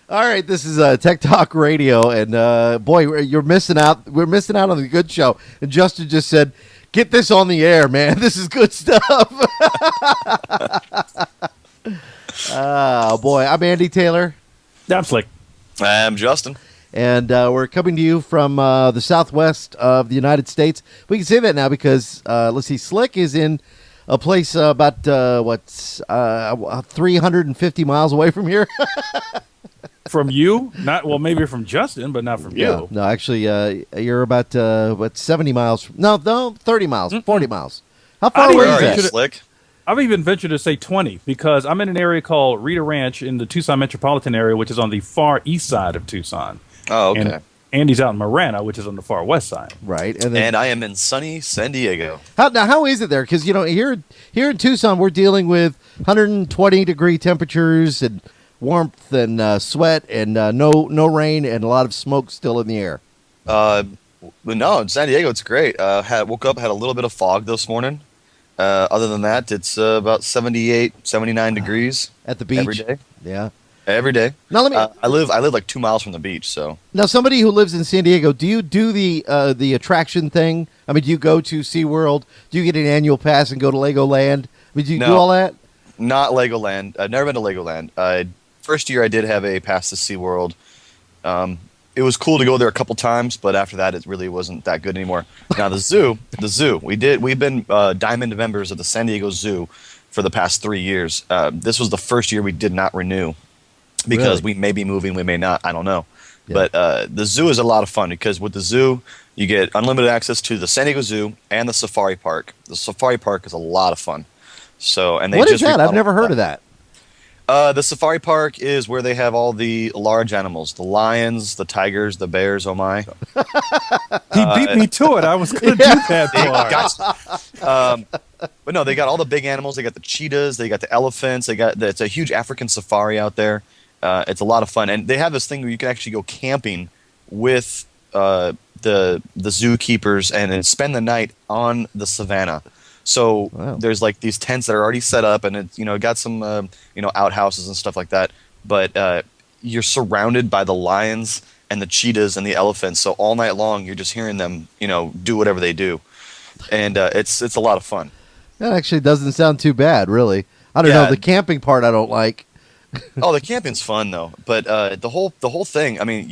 All right, this is Tech Talk Radio, and boy, you're missing out. We're missing out on the good show. And Justin just said, "Get this on the air, man. This is good stuff." Oh boy, I'm Andy Taylor. I'm Slick. I'm Justin. And we're coming to you from the southwest of the United States. We can say that now because, let's see, Slick is in a place about, 350 miles away from here. From you? Maybe from Justin, but not from you. No, actually, you're about, 70 miles. No, 30 miles, 40 miles. How far away is that? Slick? I've even ventured to say 20 because I'm in an area called Rita Ranch in the Tucson metropolitan area, which is on the far east side of Tucson. Oh, okay. And Andy's out in Marana, which is on the far west side. Right. And I am in sunny San Diego. How is it there? Because, here in Tucson, we're dealing with 120-degree temperatures and warmth and sweat and no rain and a lot of smoke still in the air. But no, in San Diego, it's great. Woke up, had a little bit of fog this morning. Other than that, it's about 78, 79 degrees. At the beach? Every day. Yeah. Every day. Now, let me. I live like 2 miles from the beach, so. Now, somebody who lives in San Diego, do you do the attraction thing? I mean, do you go to SeaWorld? Do you get an annual pass and go to Legoland? I mean, do you do all that? Not Legoland. I've never been to Legoland. First year I did have a pass to SeaWorld. It was cool to go there a couple times, but after that, it really wasn't that good anymore. Now the zoo, we've been Diamond members of the San Diego Zoo for the past 3 years. This was the first year we did not renew because we may be moving, we may not, I don't know. Yeah. But the zoo is a lot of fun because with the zoo, you get unlimited access to the San Diego Zoo and the safari park. The safari park is a lot of fun. So, and what is that? I've never heard of that. The safari park is where they have all the large animals, the lions, the tigers, the bears, oh my. He beat me to it. I was going to do that part. But no, they got all the big animals. They got the cheetahs. They got the elephants. It's a huge African safari out there. It's a lot of fun. And they have this thing where you can actually go camping with the zookeepers and spend the night on the savannah. So there's like these tents that are already set up, and it's got some outhouses and stuff like that. But you're surrounded by the lions and the cheetahs and the elephants. So all night long, you're just hearing them, do whatever they do, and it's a lot of fun. That actually doesn't sound too bad, really. I don't know, the camping part I don't like. Oh, the camping's fun though, but the whole thing. I mean,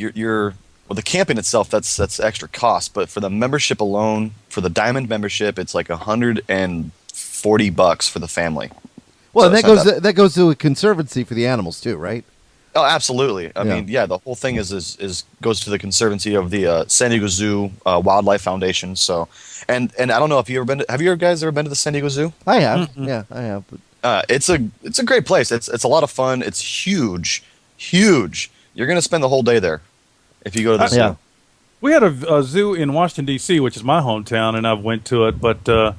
the camping itself, that's extra cost, but for the membership alone, for the Diamond membership, it's like $140 for the family. Well, so that goes to a conservancy for the animals too, right? Oh, absolutely. I mean, the whole thing is goes to the conservancy of the San Diego Zoo Wildlife Foundation. So, and I don't know if you have you guys ever been to the San Diego Zoo? I have. Mm-hmm. Yeah, I have. It's a great place. It's a lot of fun. It's huge. You're gonna spend the whole day there. If you go to the zoo. Yeah. We had a zoo in Washington, D.C., which is my hometown, and I've went to it. But I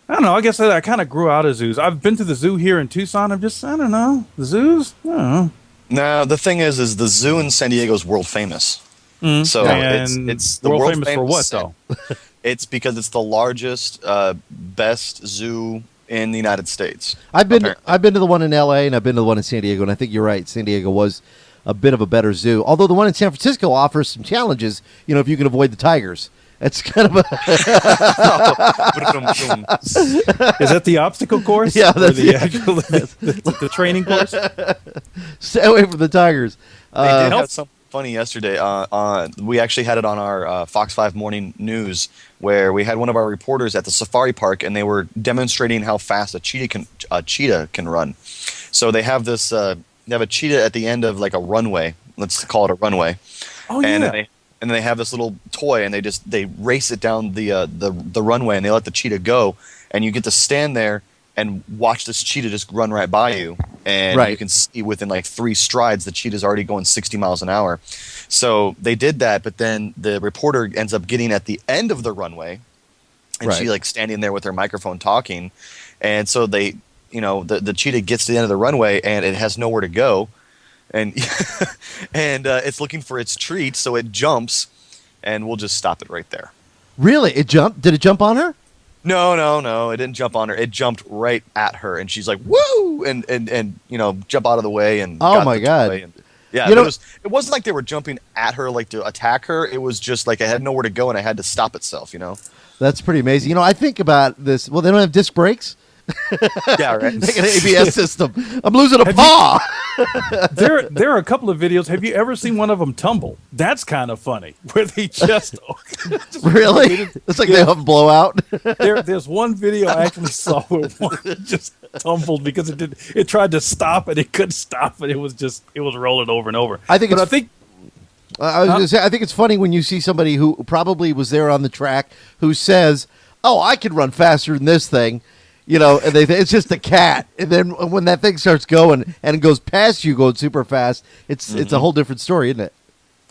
don't know. I guess I kind of grew out of zoos. I've been to the zoo here in Tucson. I don't know. The zoos? I don't know. No, the thing is the zoo in San Diego is world famous. Mm-hmm. So it's the world famous for what, though? It's because it's the largest, best zoo in the United States. I've been to the one in L.A. and I've been to the one in San Diego, and I think you're right. San Diego was a bit of a better zoo. Although the one in San Francisco offers some challenges, if you can avoid the tigers. It's kind of a... Is that the obstacle course? Yeah, that's the training course? Stay away from the tigers. They did have something funny yesterday. We actually had it on our Fox 5 morning news where we had one of our reporters at the safari park, and they were demonstrating how fast a cheetah can run. So they have this... They have a cheetah at the end of like a runway. Let's call it a runway. Oh yeah. And then they have this little toy, and they race it down the runway, and they let the cheetah go, and you get to stand there and watch this cheetah just run right by you, and you can see within like 3 strides the cheetah's already going 60 miles an hour. So they did that, but then the reporter ends up getting at the end of the runway, and she like standing there with her microphone talking, and so they. The cheetah gets to the end of the runway and it has nowhere to go, and it's looking for its treat, so it jumps, and we'll just stop it right there. Really? It jumped? Did it jump on her? No, it didn't jump on her. It jumped right at her, and she's like, "Woo!" and jump out of the way and oh my god, Yeah, it wasn't like they were jumping at her like to attack her. It was just like I had nowhere to go and I had to stop itself, That's pretty amazing. I think about this. Well, they don't have disc brakes. Yeah, right. Like an ABS system. I'm losing a paw. There are a couple of videos. Have you ever seen one of them tumble? That's kind of funny. Where they just Really? It's like they have a blowout. There's one video I actually saw where one just tumbled because it tried to stop and it couldn't stop it. It was rolling over and over. I was going to say, I think it's funny when you see somebody who probably was there on the track who says, "Oh, I could run faster than this thing." And it's just a cat. And then when that thing starts going and it goes past you going super fast, it's a whole different story, isn't it?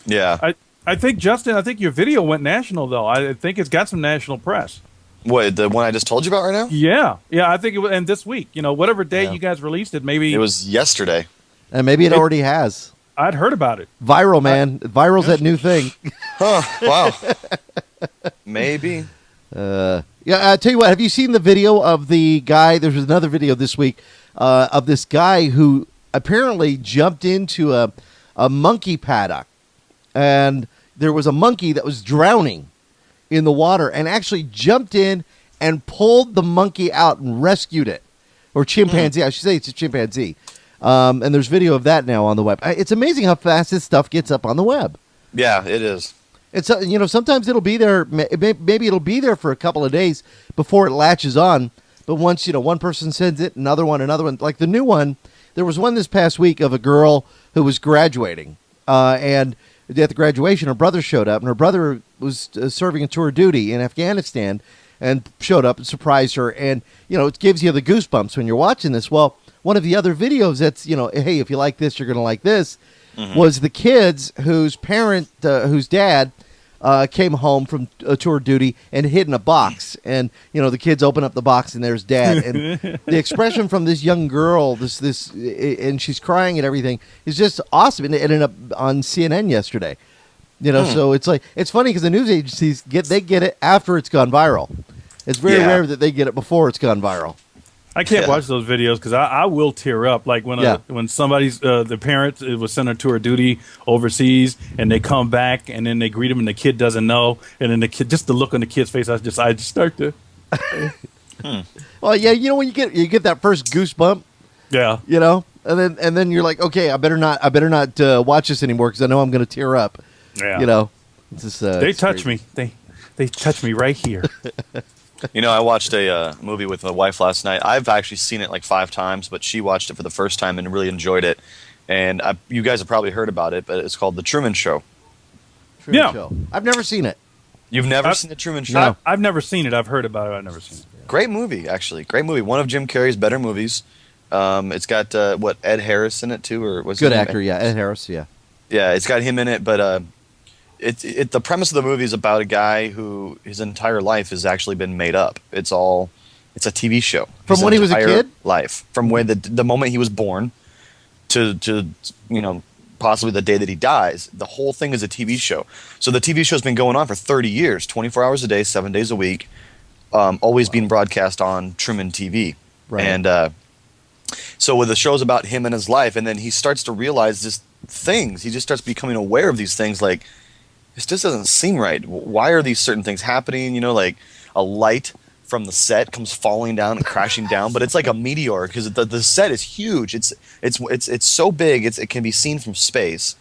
Yeah. I think, Justin, your video went national, though. I think it's got some national press. What, the one I just told you about right now? Yeah. Yeah, I think it was, and this week, whatever day you guys released it, maybe. It was yesterday. And maybe it already has. I'd heard about it. Viral, man. Viral's that new thing. Huh, wow. Maybe. Yeah, I tell you what. Have you seen the video of the guy? There was another video this week of this guy who apparently jumped into a monkey paddock, and there was a monkey that was drowning in the water, and actually jumped in and pulled the monkey out and rescued it, or chimpanzee. I should say it's a chimpanzee. And there's video of that now on the web. It's amazing how fast this stuff gets up on the web. Yeah, it is. It's sometimes it'll be there. Maybe it'll be there for a couple of days before it latches on. But once one person sends it, another one. Like the new one, there was one this past week of a girl who was graduating, and at the graduation, her brother showed up, and her brother was serving a tour of duty in Afghanistan, and showed up and surprised her. And it gives you the goosebumps when you're watching this. Well, one of the other videos that's hey, if you like this, you're going to like this, was the kids whose dad came home from a tour of duty and hid in a box, and the kids open up the box and there's dad, and the expression from this young girl, this and she's crying and everything, is just awesome. And it ended up on CNN yesterday. So it's funny because the news agencies get it after it's gone viral. It's very rare that they get it before it's gone viral. I can't watch those videos because I will tear up. Like when somebody's the parent was sent on tour of duty overseas and they come back and then they greet him and the kid doesn't know, and then the kid, just the look on the kid's face, I just start to. Well, yeah, when you get that first goosebump, and then you're like, okay, I better not watch this anymore because I know I'm going to tear up. Yeah, it's just, they touch me. They touch me right here. I watched a movie with my wife last night. I've actually seen it like 5 times, but she watched it for the first time and really enjoyed it. And you guys have probably heard about it, but it's called The Truman Show. Truman Show. I've never seen it. You've never seen The Truman Show? No. I've never seen it. I've heard about it. I've never seen it. Great movie, actually. Great movie. One of Jim Carrey's better movies. It's got, Ed Harris in it, too? Or was Good actor, yeah. Ed Harris, yeah. Yeah, it's got him in it, but... the premise of the movie is about a guy who his entire life has actually been made up. It's a TV show. From when he was a kid? Life. From when the moment he was born to possibly the day that he dies. The whole thing is a TV show. So the TV show's been going on for 30 years, 24 hours a day, 7 days a week, always being broadcast on Truman TV. Right. And so with the show's about him and his life, and then he starts to realize these things. He just starts becoming aware of these things like, this just doesn't seem right. Why are these certain things happening? Like a light from the set comes falling down and crashing down, but it's like a meteor because the set is huge. It's so big it can be seen from space,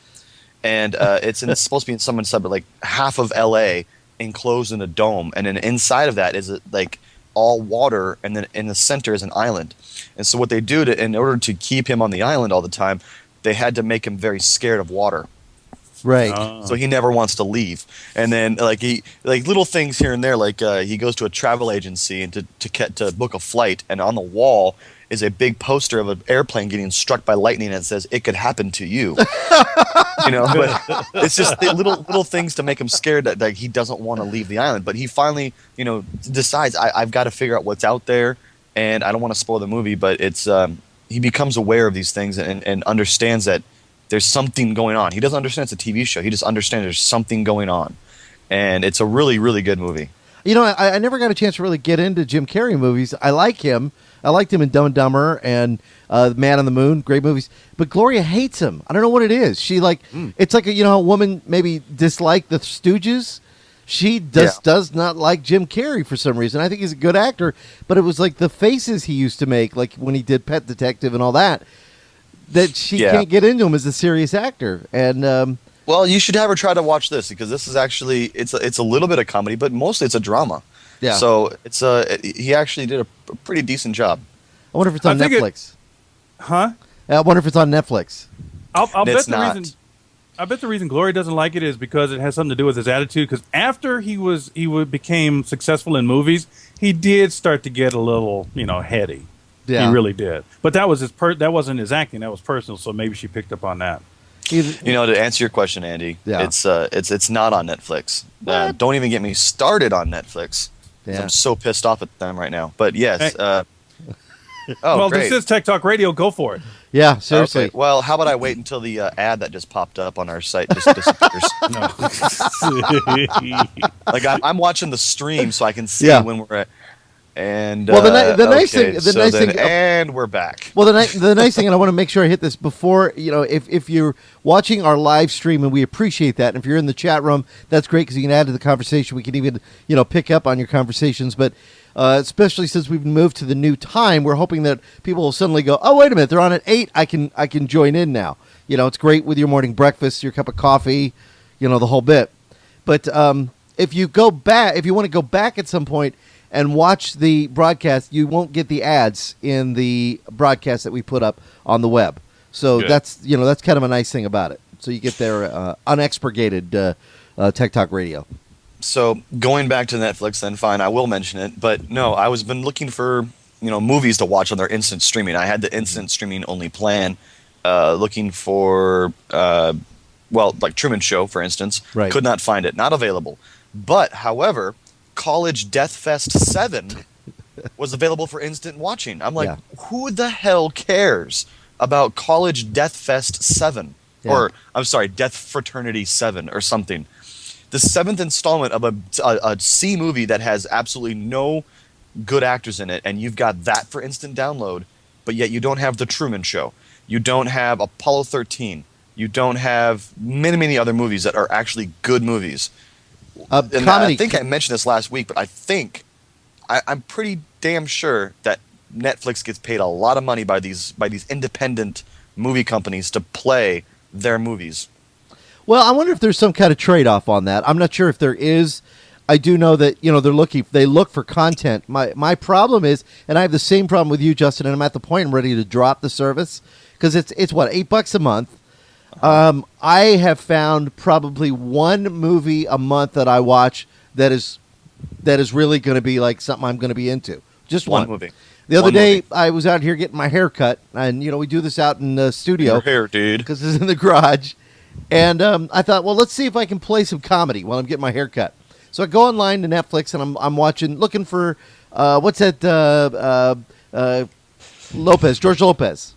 and it's supposed to be in someone's suburb, like half of L.A. enclosed in a dome, and then inside of that is like all water, and then in the center is an island. And so what they do in order to keep him on the island all the time, they had to make him very scared of water. Right. So he never wants to leave. And then little things here and there, like he goes to a travel agency and to book a flight, and on the wall is a big poster of an airplane getting struck by lightning and it says, "It could happen to you." But it's just little things to make him scared that he doesn't want to leave the island. But he finally, decides I've got to figure out what's out there, and I don't want to spoil the movie, but it's he becomes aware of these things and understands that there's something going on. He doesn't understand it's a TV show. He just understands there's something going on. And it's a really, really good movie. I never got a chance to really get into Jim Carrey movies. I like him. I liked him in Dumb and Dumber and Man on the Moon, great movies. But Gloria hates him. I don't know what it is. She it's like a woman maybe disliked the Stooges. She does not like Jim Carrey for some reason. I think he's a good actor, but it was like the faces he used to make, like when he did Pet Detective and all that she can't get into him as a serious actor. And well, you should have her try to watch this, because this is actually it's a little bit of comedy, but mostly it's a drama. Yeah. So he actually did a pretty decent job. I wonder if it's on Netflix. Huh? I wonder if it's on Netflix. I'll bet the reason. I bet the reason Glory doesn't like it is because it has something to do with his attitude. Because after he became successful in movies, he did start to get a little, heady. Yeah. He really did. But that was that wasn't his acting. That was personal. So maybe she picked up on that. To answer your question, Andy, it's not on Netflix. Don't even get me started on Netflix. Yeah. I'm so pissed off at them right now. But yes. Well, great. This is Tech Talk Radio. Go for it. Yeah, seriously. Okay. Well, how about I wait until the ad that just popped up on our site just disappears? Like I'm watching the stream so I can see when we're at. And the nice thing, and we're back. Well, the nice thing, and I want to make sure I hit this before, if you're watching our live stream, and we appreciate that, and if you're in the chat room, that's great because you can add to the conversation. We can even pick up on your conversations, but especially since we've moved to the new time, we're hoping that people will suddenly go, oh, wait a minute, they're on at 8. I can join in now. It's great with your morning breakfast, your cup of coffee, the whole bit. But if you want to go back at some point and watch the broadcast, you won't get the ads in the broadcast that we put up on the web. So that's kind of a nice thing about it. So you get their unexpurgated Tech Talk Radio. So going back to Netflix, then fine, I will mention it. But no, I was been looking for movies to watch on their instant streaming. I had the instant streaming only plan, looking for like Truman Show, for instance. Right. Could not find it, not available. But however, College Death Fest 7 was available for instant watching. I'm like, who the hell cares about College Death Fest 7? Yeah. Or, I'm sorry, Death Fraternity 7 or something. The 7th installment of a C movie that has absolutely no good actors in it, and you've got that for instant download, but yet you don't have The Truman Show. You don't have Apollo 13. You don't have many, many other movies that are actually good movies. And I think I mentioned this last week, but I'm pretty damn sure that Netflix gets paid a lot of money by these independent movie companies to play their movies. Well, I wonder if there's some kind of trade-off on that. I'm not sure if there is. I do know that they look for content. My problem is, and I have the same problem with you, Justin, and I'm at the point I'm ready to drop the service because it's what, $8 a month. I have found probably one movie a month that I watch that is really going to be like something I'm going to be into. Just one movie. The other day, I was out here getting my hair cut, and we do this out in the studio. Your hair, dude, because it's in the garage. And I thought, well, let's see if I can play some comedy while I'm getting my hair cut. So I go online to Netflix, and I'm looking for what's that? George Lopez.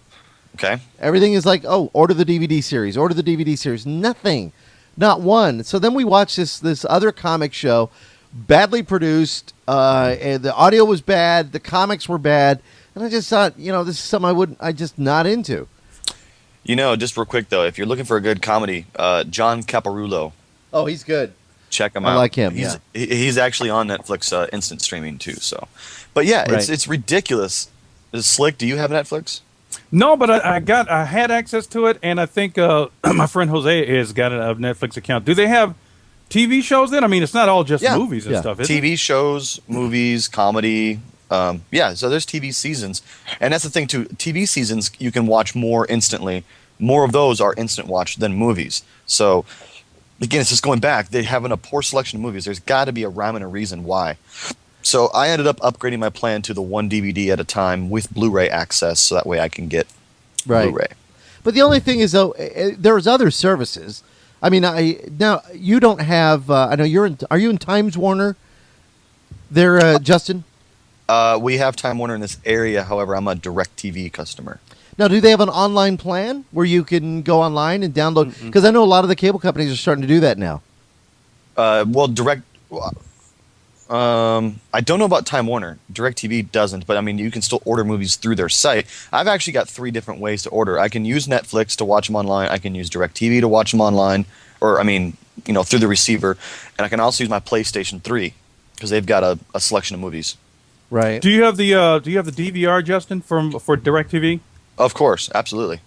Okay. Everything is like, order the DVD series. Nothing. Not one. So then we watched this other comic show, badly produced. And the audio was bad. The comics were bad. And I just thought, this is something I just not into. Just real quick, though, if you're looking for a good comedy, John Caparulo. Oh, he's good. Check him out. I like him, He's actually on Netflix instant streaming, too. So, but yeah, right. It's ridiculous. Slick, do you have Netflix? No, but I had access to it, and I think my friend Jose has got a Netflix account. Do they have TV shows then? I mean, it's not all just movies and stuff, is it? TV shows, movies, comedy. So there's TV seasons. And that's the thing, too. TV seasons, you can watch more instantly. More of those are instant watch than movies. So, again, it's just going back. They're having a poor selection of movies. There's got to be a rhyme and a reason why. So I ended up upgrading my plan to the one DVD at a time with Blu-ray access, so that way I can get Blu-ray. But the only thing is, though, there's other services. I mean, now you don't have. I know you're in. Are you in Times Warner? There, Justin. We have Time Warner in this area. However, I'm a DirecTV customer. Now, do they have an online plan where you can go online and download? Because I know a lot of the cable companies are starting to do that now. I don't know about Time Warner. DirecTV doesn't, but I mean, you can still order movies through their site. I've actually got 3 different ways to order. I can use Netflix to watch them online. I can use DirecTV to watch them online, or I mean, through the receiver, and I can also use my PlayStation 3 because they've got a selection of movies. Right. Do you have the DVR, Justin, for DirecTV? Of course, absolutely.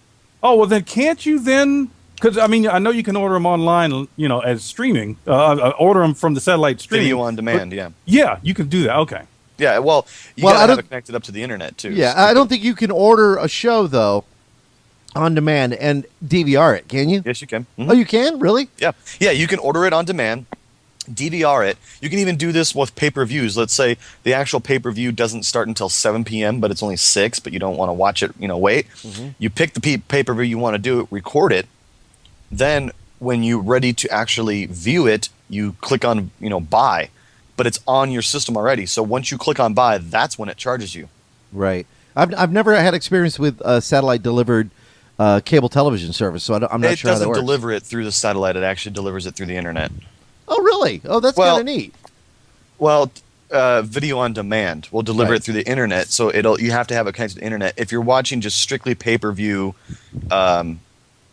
Oh well, then can't you then? Because I mean, I know you can order them online, as streaming. Order them from the satellite streaming. Video on demand, yeah. Yeah, you can do that. Okay. Yeah, well, you gotta have it connected up to the internet too. Yeah, I don't think you can order a show though on demand and DVR it, can you? Yes, you can. Oh, you can? Really? Yeah, you can order it on demand, DVR it. You can even do this with pay-per-views. Let's say the actual pay-per-view doesn't start until 7 p.m., but it's only 6, but you don't want to watch it, wait. Mm-hmm. You pick the pay-per-view you want to do, record it. Then when you're ready to actually view it, you click on, buy. But it's on your system already. So once you click on buy, that's when it charges you. Right. I've never had experience with satellite delivered cable television service, so I'm not sure how that works. It doesn't deliver it through the satellite. It actually delivers it through the internet. Oh, really? Oh, that's kind of neat. Well, video on demand will deliver it through the internet, so you have to have it connected to the internet. If you're watching just strictly pay-per-view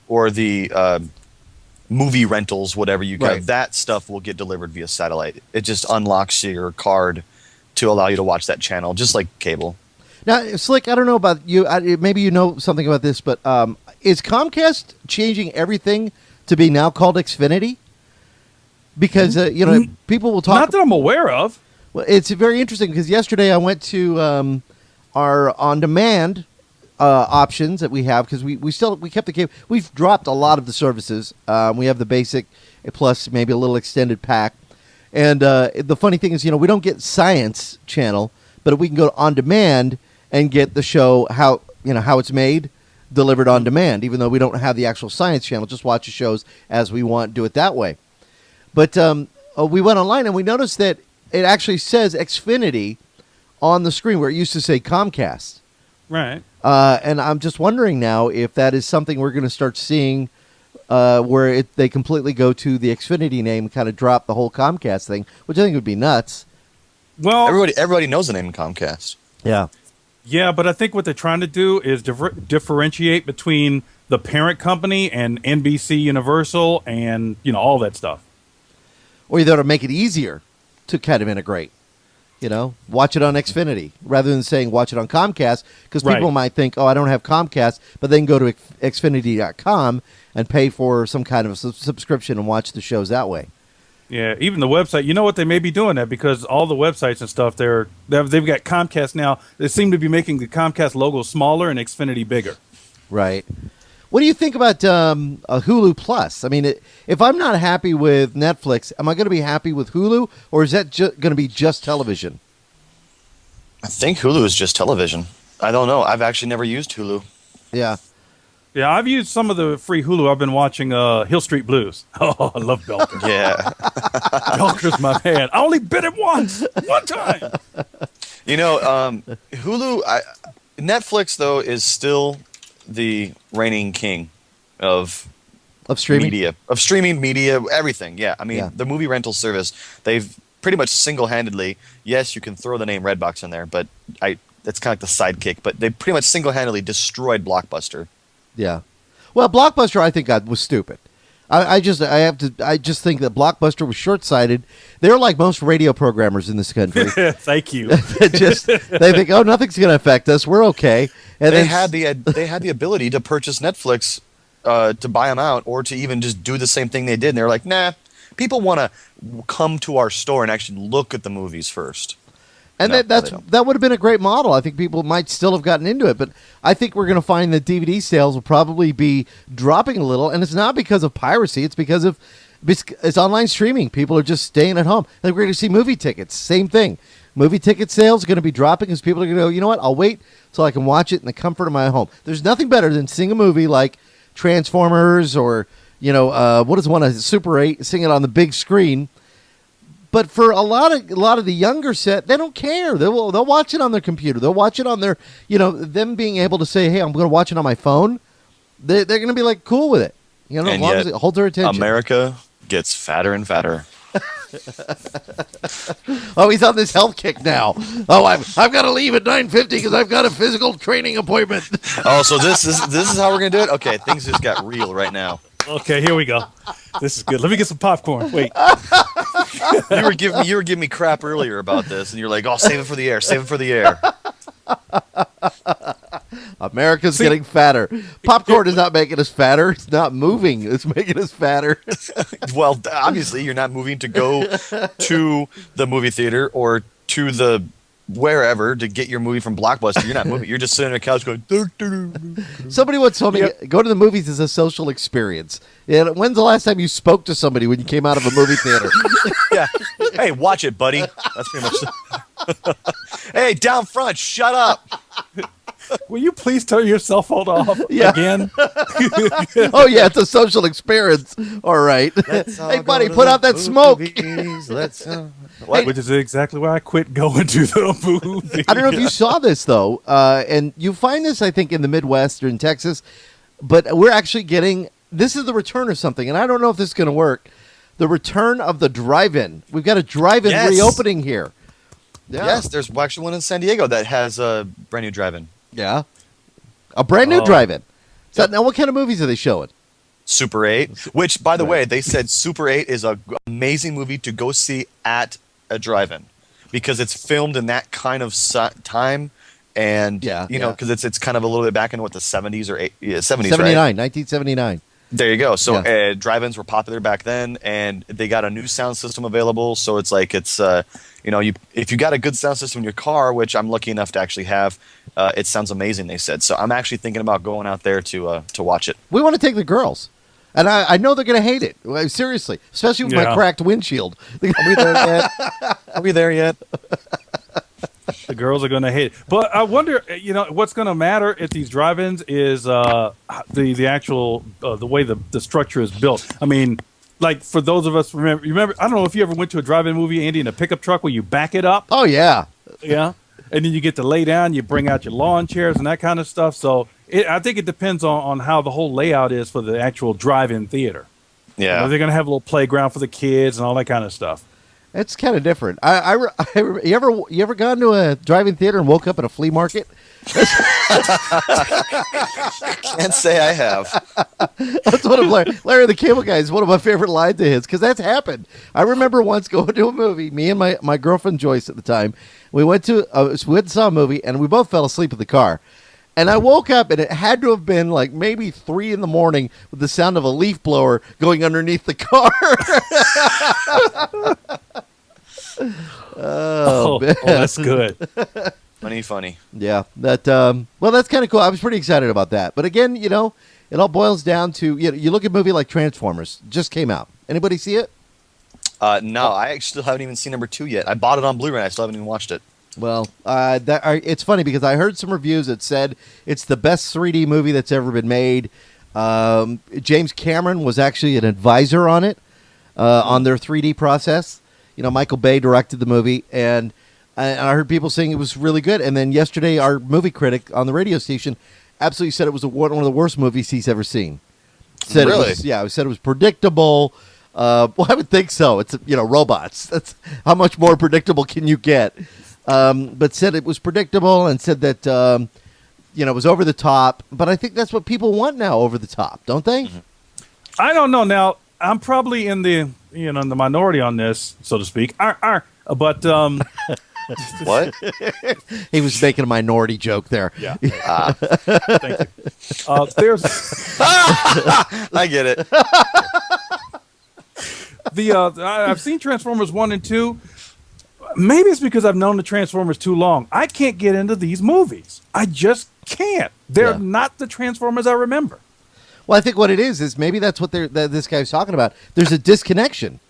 or the movie rentals, whatever you got, that stuff will get delivered via satellite. It just unlocks your card to allow you to watch that channel, just like cable. Now, Slick, I don't know about you. Maybe you know something about this, but is Comcast changing everything to be now called Xfinity? Because, people will talk... Not that I'm aware of. Well, it's very interesting because yesterday I went to our on-demand options that we have because we kept the cable. We've dropped a lot of the services. We have the basic plus maybe a little extended pack. And the funny thing is, we don't get Science Channel, but we can go on demand and get the show how it's made, delivered on demand, even though we don't have the actual Science Channel. Just watch the shows as we want, do it that way. But we went online and we noticed that it actually says Xfinity on the screen where it used to say Comcast. Right. And I'm just wondering now if that is something we're going to start seeing where they completely go to the Xfinity name and kind of drop the whole Comcast thing, which I think would be nuts. Well, everybody knows the name Comcast. Yeah. Yeah, but I think what they're trying to do is differentiate between the parent company and NBC Universal and, all that stuff. Or either to make it easier to kind of integrate. Watch it on Xfinity rather than saying watch it on Comcast because people might think, oh, I don't have Comcast, but they can go to Xfinity.com and pay for some kind of subscription and watch the shows that way. Yeah, even the website. You know what? They may be doing that because all the websites and stuff, they've got Comcast now. They seem to be making the Comcast logo smaller and Xfinity bigger. Right. What do you think about Hulu Plus? I mean, if I'm not happy with Netflix, am I going to be happy with Hulu, or is that going to be just television? I think Hulu is just television. I don't know. I've actually never used Hulu. Yeah. Yeah, I've used some of the free Hulu. I've been watching Hill Street Blues. Oh, I love Belker. Yeah. Belker's my man. I only bit him one time. Hulu, Netflix, though, is still the reigning king of streaming media, everything. Yeah, I mean, the movie rental service, they've pretty much single-handedly, yes, you can throw the name Redbox in there, but that's kind of like the sidekick, but they pretty much single-handedly destroyed Blockbuster. Yeah. Well, Blockbuster, I think, was stupid. I just think that Blockbuster was short-sighted. They're like most radio programmers in this country. Thank you. They think, oh, nothing's going to affect us. We're okay. And they had the ability to purchase Netflix to buy them out, or to even just do the same thing they did. And they're like, nah, people want to come to our store and actually look at the movies first. And that would have been a great model. I think people might still have gotten into it, but I think we're going to find that DVD sales will probably be dropping a little, and it's not because of piracy. It's because of it's online streaming. People are just staying at home. I think we're going to see movie tickets. Same thing. Movie ticket sales are going to be dropping because people are going to go, you know what, I'll wait so I can watch it in the comfort of my home. There's nothing better than seeing a movie like Transformers or, what is one, a Super 8, seeing it on the big screen. But for a lot of the younger set, they don't care. They'll watch it on their computer. They'll watch it on their, them being able to say, hey, I'm going to watch it on my phone. They're going to be like cool with it. As long as it holds their attention. America gets fatter and fatter. Oh, he's on this health kick now. Oh, I've got to leave at 9:50 because I've got a physical training appointment. Oh, so this is how we're gonna do it? Okay, things just got real right now. Okay, here we go. This is good. Let me get some popcorn. Wait. You were giving me crap earlier about this, and you're like, "Oh, save it for the air. Save it for the air." America's getting fatter. Popcorn is not making us fatter. It's not moving. It's making us fatter. Well, obviously, you're not moving to go to the movie theater or to the wherever to get your movie from Blockbuster. You're not moving. You're just sitting on a couch going. Somebody once told me, go to the movies is a social experience. And when's the last time you spoke to somebody when you came out of a movie theater? Yeah. Hey, watch it, buddy. That's pretty much. Hey, down front, shut up. Will you please turn your cell phone off again? Oh, yeah, it's a social experience. All right. Hey, buddy, put out that smoke. Which is exactly why I quit going to the movie. I don't know if you saw this, though, and you find this, I think, in the Midwest or in Texas, but we're actually getting, this is the return of something, and I don't know if this is going to work, the return of the drive-in. We've got a drive-in reopening here. Yeah. Yes, there's actually one in San Diego that has a brand new drive-in. Yeah. A brand new drive-in. So now what kind of movies are they showing? Super 8, which, by the way, they said Super 8 is an amazing movie to go see at a drive-in because it's filmed in that kind of time, and you know, because it's kind of a little bit back in what the 70s or 70s, 79, right? 1979. There you go. So drive-ins were popular back then, and they got a new sound system available. So it's like you know, if you got a good sound system in your car, which I'm lucky enough to actually have, it sounds amazing. They said. So I'm actually thinking about going out there to watch it. We want to take the girls. And I know they're going to hate it. Seriously. Especially with my cracked windshield. Are we there yet? Are we there yet? The girls are going to hate it. But I wonder, you know, what's going to matter at these drive-ins is the actual, the way the structure is built. I mean, like for those of us, remember, I don't know if you ever went to a drive-in movie, Andy, in a pickup truck where you back it up. Oh, yeah. Yeah. And then you get to lay down, you bring out your lawn chairs and that kind of stuff. So I think it depends on how the whole layout is for the actual drive-in theater. Yeah. You know, they're going to have a little playground for the kids and all that kind of stuff. It's kind of different. You ever gone to a drive-in theater and woke up at a flea market? Can't say I have. That's one of Larry the Cable Guy is one of my favorite lines of his because that's happened. I remember once going to a movie. Me and my girlfriend Joyce at the time, we went and saw a movie and we both fell asleep in the car. And I woke up and it had to have been like maybe 3 a.m. with the sound of a leaf blower going underneath the car. Oh, that's good. Funny. Yeah, well, that's kind of cool. I was pretty excited about that. But again, you know, it all boils down to you look at a movie like Transformers, just came out. Anybody see it? No, I still haven't even seen number 2 yet. I bought it on Blu-ray. I still haven't even watched it. Well, it's funny because I heard some reviews that said it's the best 3D movie that's ever been made. James Cameron was actually an advisor on it, on their 3D process. You know, Michael Bay directed the movie, and I heard people saying it was really good. And then yesterday, our movie critic on the radio station absolutely said it was one of the worst movies he's ever seen. Said really? He said it was predictable. Well, I would think so. It's, robots. That's how much more predictable can you get? But said it was predictable and said that, it was over the top. But I think that's what people want now, over the top, don't they? Mm-hmm. I don't know. Now, I'm probably in the minority on this, so to speak. But what? He was making a minority joke there. Yeah. Thank you. There's I get it. I've seen Transformers 1 and 2. Maybe it's because I've known the Transformers too long. I can't get into these movies. I just can't. They're not the Transformers I remember. Well, I think what it is maybe that's what this guy's talking about. There's a disconnection.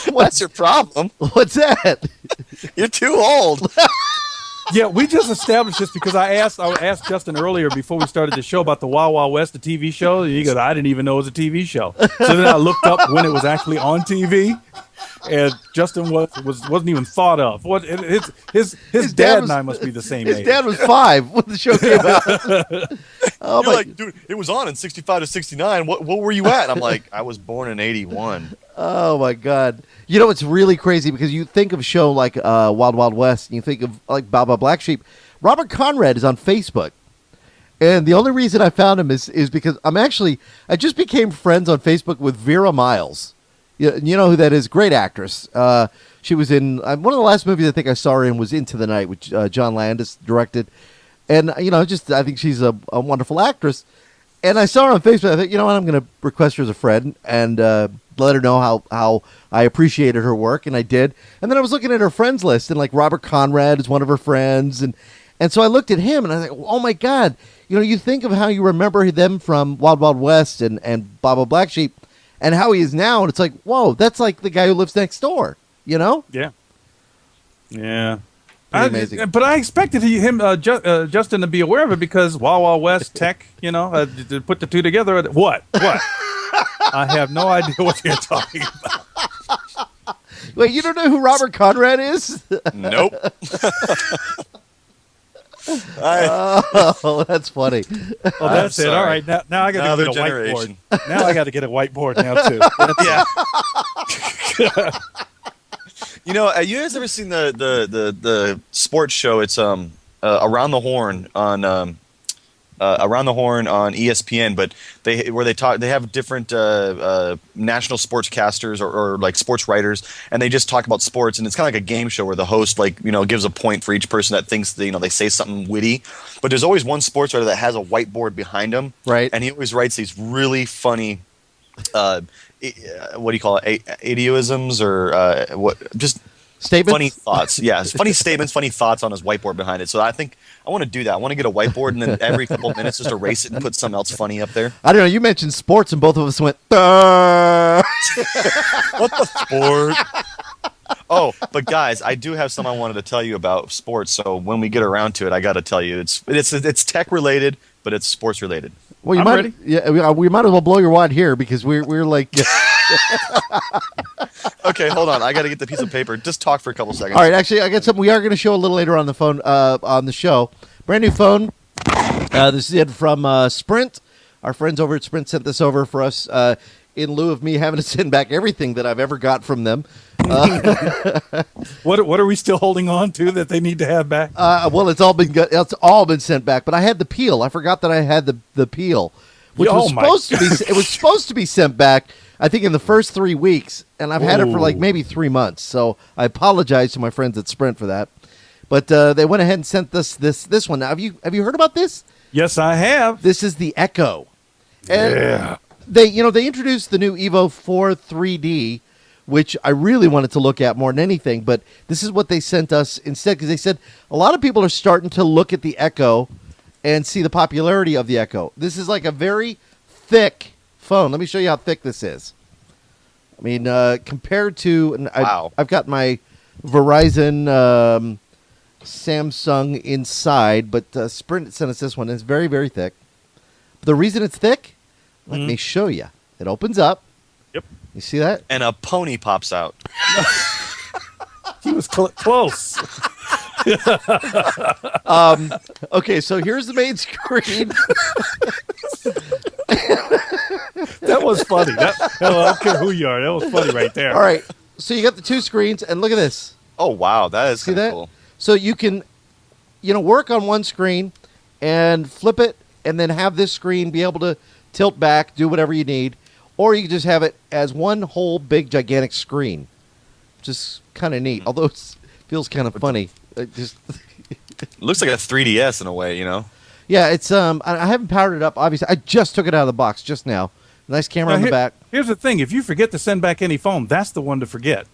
What's your problem? What's that? You're too old. Yeah, we just established this because I asked Justin earlier before we started the show about the Wild Wild West, the TV show. And he goes, I didn't even know it was a TV show. So then I looked up when it was actually on TV, and Justin wasn't even thought of. His dad and I must be the same age. His dad was 5 when the show came out. You're like, dude, it was on in 65 to 69. What were you at? And I'm like, I was born in 81. Oh my God! You know it's really crazy because you think of a show like Wild Wild West, and you think of like Baba Black Sheep. Robert Conrad is on Facebook, and the only reason I found him is because I just became friends on Facebook with Vera Miles. You know who that is? Great actress. She was in one of the last movies I think I saw her in was Into the Night, which John Landis directed, and I think she's a wonderful actress. And I saw her on Facebook. I thought, you know what, I'm going to request her as a friend and let her know how I appreciated her work, and I did. And then I was looking at her friends list, and like Robert Conrad is one of her friends, and so I looked at him, and I was like, oh my God, you think of how you remember them from Wild Wild West and Baba Black Sheep, and how he is now, and it's like, whoa, that's like the guy who lives next door, Yeah. Amazing. But I expected Justin to be aware of it because Wild Wild West Tech, to put the two together. What? I have no idea what you're talking about. Wait, you don't know who Robert Conrad is? Nope. Oh, that's funny. Well, that's it. All right, now I got to get a generation. whiteboard. Now I got to get a whiteboard now too. Yeah. You guys ever seen the sports show? It's Around the Horn on ESPN, but they have different national sportscasters or like sports writers, and they just talk about sports, and it's kind of like a game show where the host gives a point for each person that thinks they say something witty, but there's always one sports writer that has a whiteboard behind him, right? And he always writes these really funny. What do you call it? Idioisms or what? Just statements? Funny thoughts. Yeah, funny statements, funny thoughts on his whiteboard behind it. So I think I want to do that. I want to get a whiteboard and then every couple of minutes just erase it and put something else funny up there. I don't know. You mentioned sports and both of us went, Duh! What the sport? Oh, but guys, I do have something I wanted to tell you about sports. So when we get around to it, I got to tell you, it's tech related, but it's sports related. Well, I'm ready. Yeah, we might as well blow your wad here because we're like. Okay, hold on. I got to get the piece of paper. Just talk for a couple seconds. All right, actually, I got something we are going to show a little later on the phone on the show. Brand new phone. This is it from Sprint. Our friends over at Sprint sent this over for us in lieu of me having to send back everything that I've ever got from them. What are we still holding on to that they need to have back? Well, it's all been sent back, but I had the peel. I forgot that I had the peel, which was supposed to be sent back. I think in the first 3 weeks, and I've had it for like maybe 3 months. So I apologize to my friends at Sprint for that. But they went ahead and sent this one. Now, have you heard about this? Yes, I have. This is the Echo. And yeah. They introduced the new Evo 4 3D, which I really wanted to look at more than anything. But this is what they sent us instead, because they said a lot of people are starting to look at the Echo and see the popularity of the Echo. This is like a very thick phone. Let me show you how thick this is. I mean, compared to wow. I've got my Verizon Samsung inside, but Sprint sent us this one. It's very, very thick. But the reason it's thick, let me show you. It opens up. Yep. You see that? And a pony pops out. He was close. Okay, so here's the main screen. That was funny. I don't care who you are. That was funny right there. All right, so you got the two screens, and look at this. Oh, wow. That is See kind of that? cool. So you can, work on one screen and flip it, and then have this screen be able to tilt back, do whatever you need, or you can just have it as one whole big gigantic screen, which is kind of neat. Although it feels kind of funny. It looks like a 3DS in a way, Yeah, it's I haven't powered it up. Obviously, I just took it out of the box just now. Nice camera on the back. Here's the thing: if you forget to send back any phone, that's the one to forget.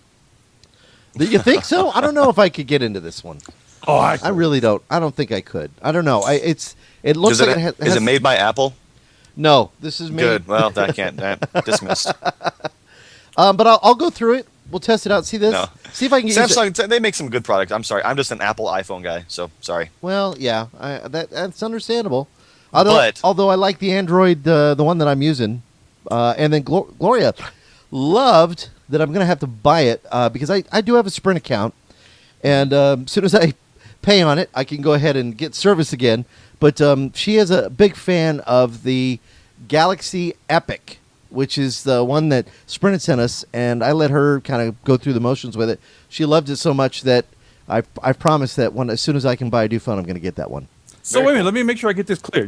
Do you think so? I don't know if I could get into this one. Oh, I really don't. I don't think I could. I don't know. It looks like it has. Is it made by Apple? No, this is made. Good. Well, dismissed. But I'll go through it. We'll test it out. See this? No. See if I can get Samsung. They make some good products. I'm sorry. I'm just an Apple iPhone guy. So sorry. Well, yeah, that's understandable. Although I like the Android, the one that I'm using, and then Gloria loved that I'm going to have to buy it because I do have a Sprint account, and as soon as I pay on it, I can go ahead and get service again. But she is a big fan of the Galaxy Epic which is the one that Sprint had sent us, and I let her kind of go through the motions with it. She loved it so much that I promised that as soon as I can buy a new phone, I'm going to get that one. So wait a minute, let me make sure I get this clear.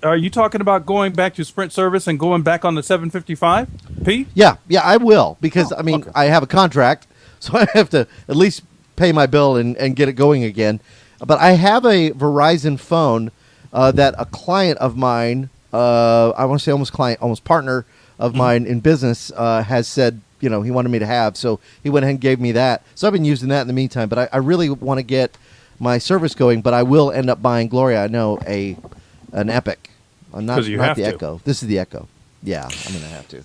Are you talking about going back to Sprint service and going back on the 755p? Yeah, I will, because I have a contract, so I have to at least pay my bill and get it going again. But I have a Verizon phone that a client of mine, I want to say almost partner of mine in business, has said, he wanted me to have. So he went ahead and gave me that. So I've been using that in the meantime. But I really want to get my service going. But I will end up buying, Gloria, I know, an Epic. Not the Echo. This is the Echo. Yeah, I'm going to have to.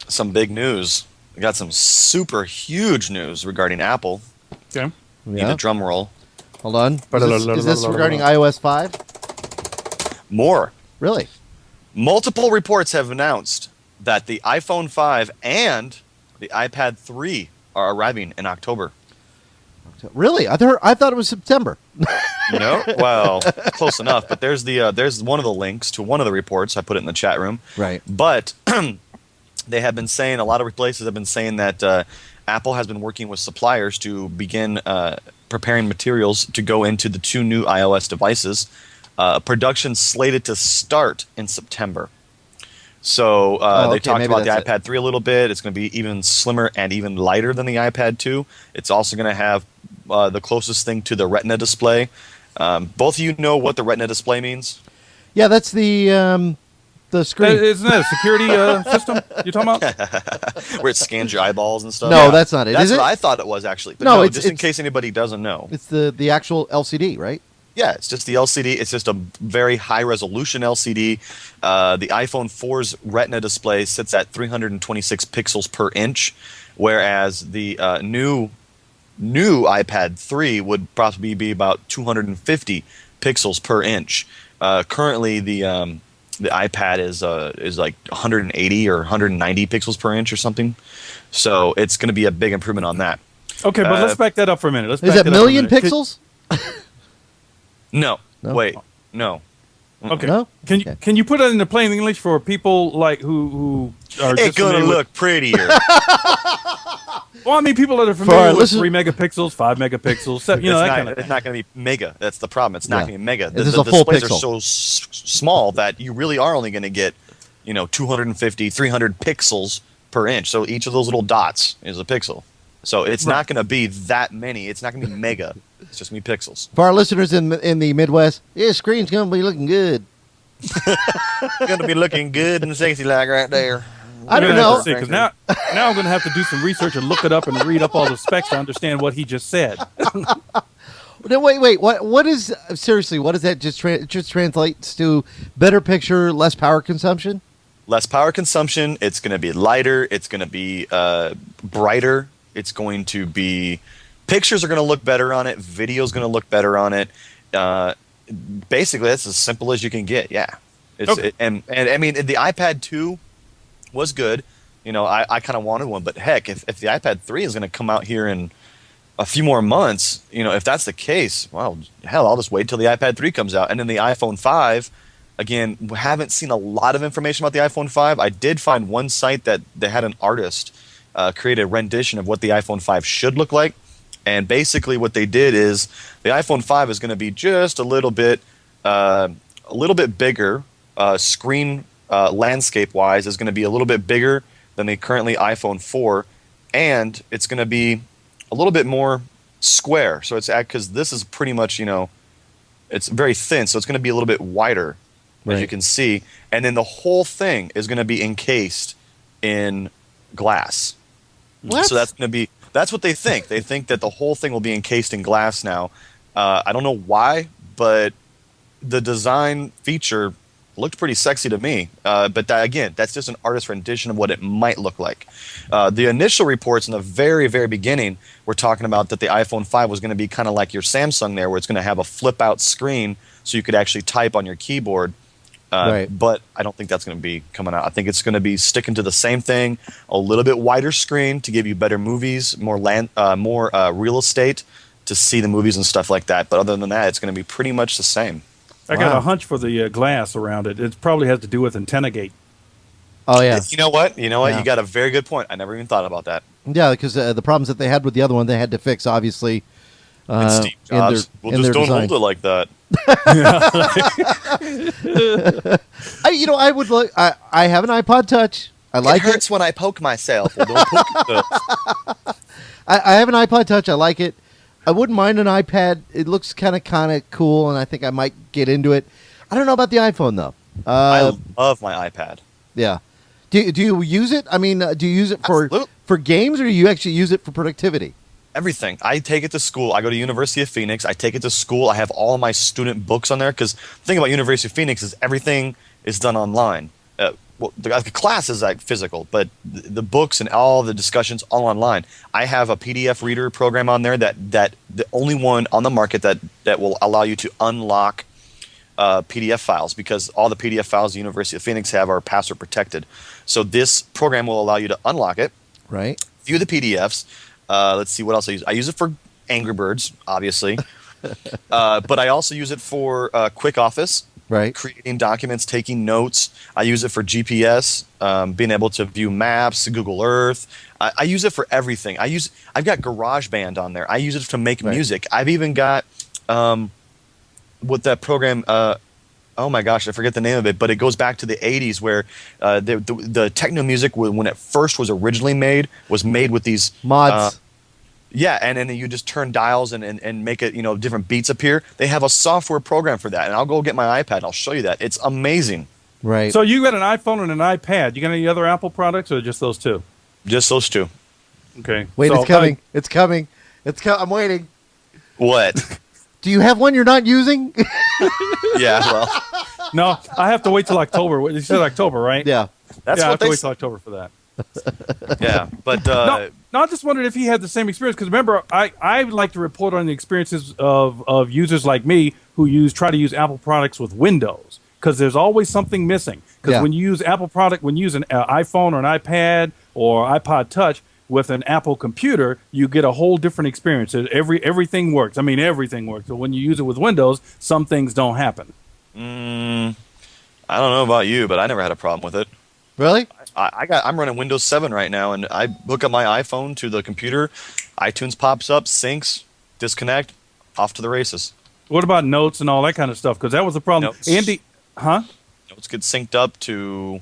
Some big news. We got some super huge news regarding Apple. Okay. Need a drum roll. Hold on. Is this regarding iOS 5? More. Really? Multiple reports have announced that the iPhone 5 and the iPad 3 are arriving in October. Really? I thought it was September. No, well, close enough. But there's one of the links to one of the reports. I put it in the chat room. Right. But they have been saying, a lot of places have been saying that Apple has been working with suppliers to begin preparing materials to go into the 2 new iOS devices. Production slated to start in September. So they talked about the iPad 3 a little bit. It's going to be even slimmer and even lighter than the iPad 2. It's also going to have the closest thing to the Retina display. Both of you know what the Retina display means? Yeah, that's the screen. Isn't that a security system you're talking about? Where it scans your eyeballs and stuff? No, that's not it. That's what I thought it was, actually. But no, just in case anybody doesn't know. It's the actual LCD, right? Yeah, it's just the LCD. It's just a very high-resolution LCD. The iPhone 4's Retina display sits at 326 pixels per inch, whereas the new iPad 3 would probably be about 250 pixels per inch. Currently, the iPad is like 180 or 190 pixels per inch or something. So it's going to be a big improvement on that. Okay, but let's back that up for a minute. Is that million pixels? No. Wait. No. Okay. No? Can you put it into plain English for people like who are it's gonna look prettier. Well, I mean, people that are familiar with 3 megapixels, 5 megapixels, that kind of thing. It's not going to be mega. That's the problem. It's not going to be mega. This is a full displays pixel. are so small that you really are only going to get, 250, 300 pixels per inch. So each of those little dots is a pixel. So it's not going to be that many. It's not going to be mega. It's just going to be pixels. For our listeners in the Midwest, screen's going to be looking good. Going to be looking good and sexy like right there. I don't know. Because now I'm going to have to do some research and look it up and read up all the specs to understand what he just said. No, wait. What is seriously? What does that just translates to? Better picture, less power consumption. Less power consumption. It's going to be lighter. It's going to be brighter. It's going to be pictures are going to look better on it. Video's going to look better on it. Basically, that's as simple as you can get. Yeah. And I mean the iPad 2 was good. I kind of wanted one, but heck, if the iPad 3 is going to come out here in a few more months, if that's the case, well, hell, I'll just wait till the iPad 3 comes out. And then the iPhone 5, again, we haven't seen a lot of information about the iPhone 5. I did find one site that they had an artist create a rendition of what the iPhone 5 should look like. And basically what they did is the iPhone 5 is going to be just a little bit bigger, screen landscape-wise is going to be a little bit bigger than the currently iPhone 4, and it's going to be a little bit more square. So it's because this is pretty much, it's very thin, so it's going to be a little bit wider, as you can see. And then the whole thing is going to be encased in glass. What? So that's what they think. They think that the whole thing will be encased in glass now. I don't know why, but the design feature looked pretty sexy to me. But that's just an artist rendition of what it might look like. The initial reports in the very, very beginning were talking about that the iPhone 5 was going to be kind of like your Samsung there, where it's going to have a flip-out screen so you could actually type on your keyboard. But I don't think that's going to be coming out. I think it's going to be sticking to the same thing, a little bit wider screen to give you better movies, more real estate to see the movies and stuff like that. But other than that, it's going to be pretty much the same. I got a hunch for the glass around it. It probably has to do with antenna gate. Oh yeah. You know what? Yeah. You got a very good point. I never even thought about that. Yeah, because the problems that they had with the other one, they had to fix, obviously. And Steve Jobs, we'll just don't hold it like that. I would like. I have an iPod Touch. I like it. It hurts when I poke myself. Well, don't poke yourself. I have an iPod Touch. I like it. I wouldn't mind an iPad. It looks kind of cool, and I think I might get into it. I don't know about the iPhone though. I love my iPad. Yeah. Do you use it? I mean, do you use it for games, or do you actually use it for productivity? Everything. I take it to school. I go to University of Phoenix. I take it to school. I have all of my student books on there because the thing about University of Phoenix is everything is done online. The class is like physical, but the books and all the discussions all online. I have a PDF reader program on there that the only one on the market that will allow you to unlock PDF files, because all the PDF files the University of Phoenix have are password protected. So this program will allow you to unlock it, right? View the PDFs. Let's see what else I use. I use it for Angry Birds, obviously, but I also use it for Quick Office. Right. Creating documents, taking notes. I use it for GPS, being able to view maps, Google Earth. I use it for everything. I've got GarageBand on there. I use it to make music. I've even got with that program. Oh my gosh, I forget the name of it, but it goes back to the 80s where the techno music, when it first was originally made, was made with these mods. Yeah, and then you just turn dials and make it, different beats appear. They have a software program for that, and I'll go get my iPad and I'll show you that. It's amazing. Right. So you got an iPhone and an iPad. You got any other Apple products, or just those two? Just those two. Okay. Wait, so, it's coming. It's coming. I'm waiting. What? Do you have one you're not using? Yeah, well. No, I have to wait till October. You said October, right? Yeah. That's I what have to they wait till October for that. Yeah, but No, I just wondered if he had the same experience, because remember, I like to report on the experiences of users like me who try to use Apple products with Windows, because there's always something missing. Because when you use Apple product, when you use an iPhone or an iPad or iPod Touch with an Apple computer, you get a whole different experience. Everything works. I mean, everything works. But when you use it with Windows, some things don't happen. I don't know about you, but I never had a problem with it. Really? I'm running Windows 7 right now, and I hook up my iPhone to the computer. iTunes pops up, syncs, disconnect, off to the races. What about notes and all that kind of stuff? Because that was the problem. Notes. Andy, huh? Notes get synced up to,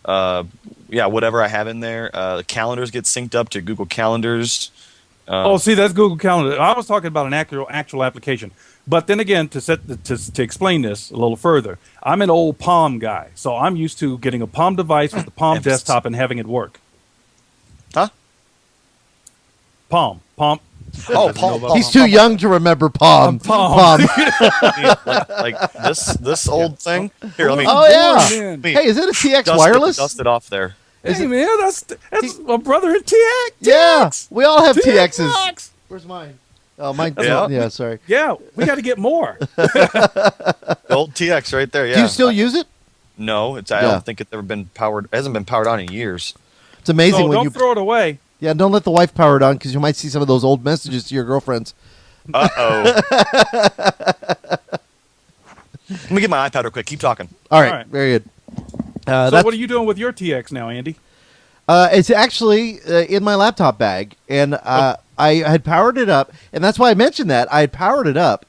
whatever I have in there. The calendars get synced up to Google Calendars. See, that's Google Calendar. I was talking about an actual application. But then again, to explain this a little further, I'm an old Palm guy, so I'm used to getting a Palm device with the Palm desktop and having it work. Huh? Palm. Oh, Palm. He's too young to remember Palm. Palm. like this old thing. Here, let me. Oh yeah. Man. Hey, is it a TX wireless? Dust it off there. Hey, man, that's my brother in TX. Yeah, we all have TXs. TX. Where's mine? Oh, mine. Yeah. Yeah, sorry. Yeah, we got to get more. The old TX right there. Yeah. Do you still use it? No, I don't think it's ever been powered. It hasn't been powered on in years. It's amazing So when don't you throw it away. Yeah, don't let the wife power it on, because you might see some of those old messages to your girlfriends. Uh-oh. Let me get my iPad real quick. Keep talking. All right. All right. Very good. So what are you doing with your TX now, Andy? It's actually in my laptop bag, and I had powered it up, and that's why I mentioned that. I had powered it up,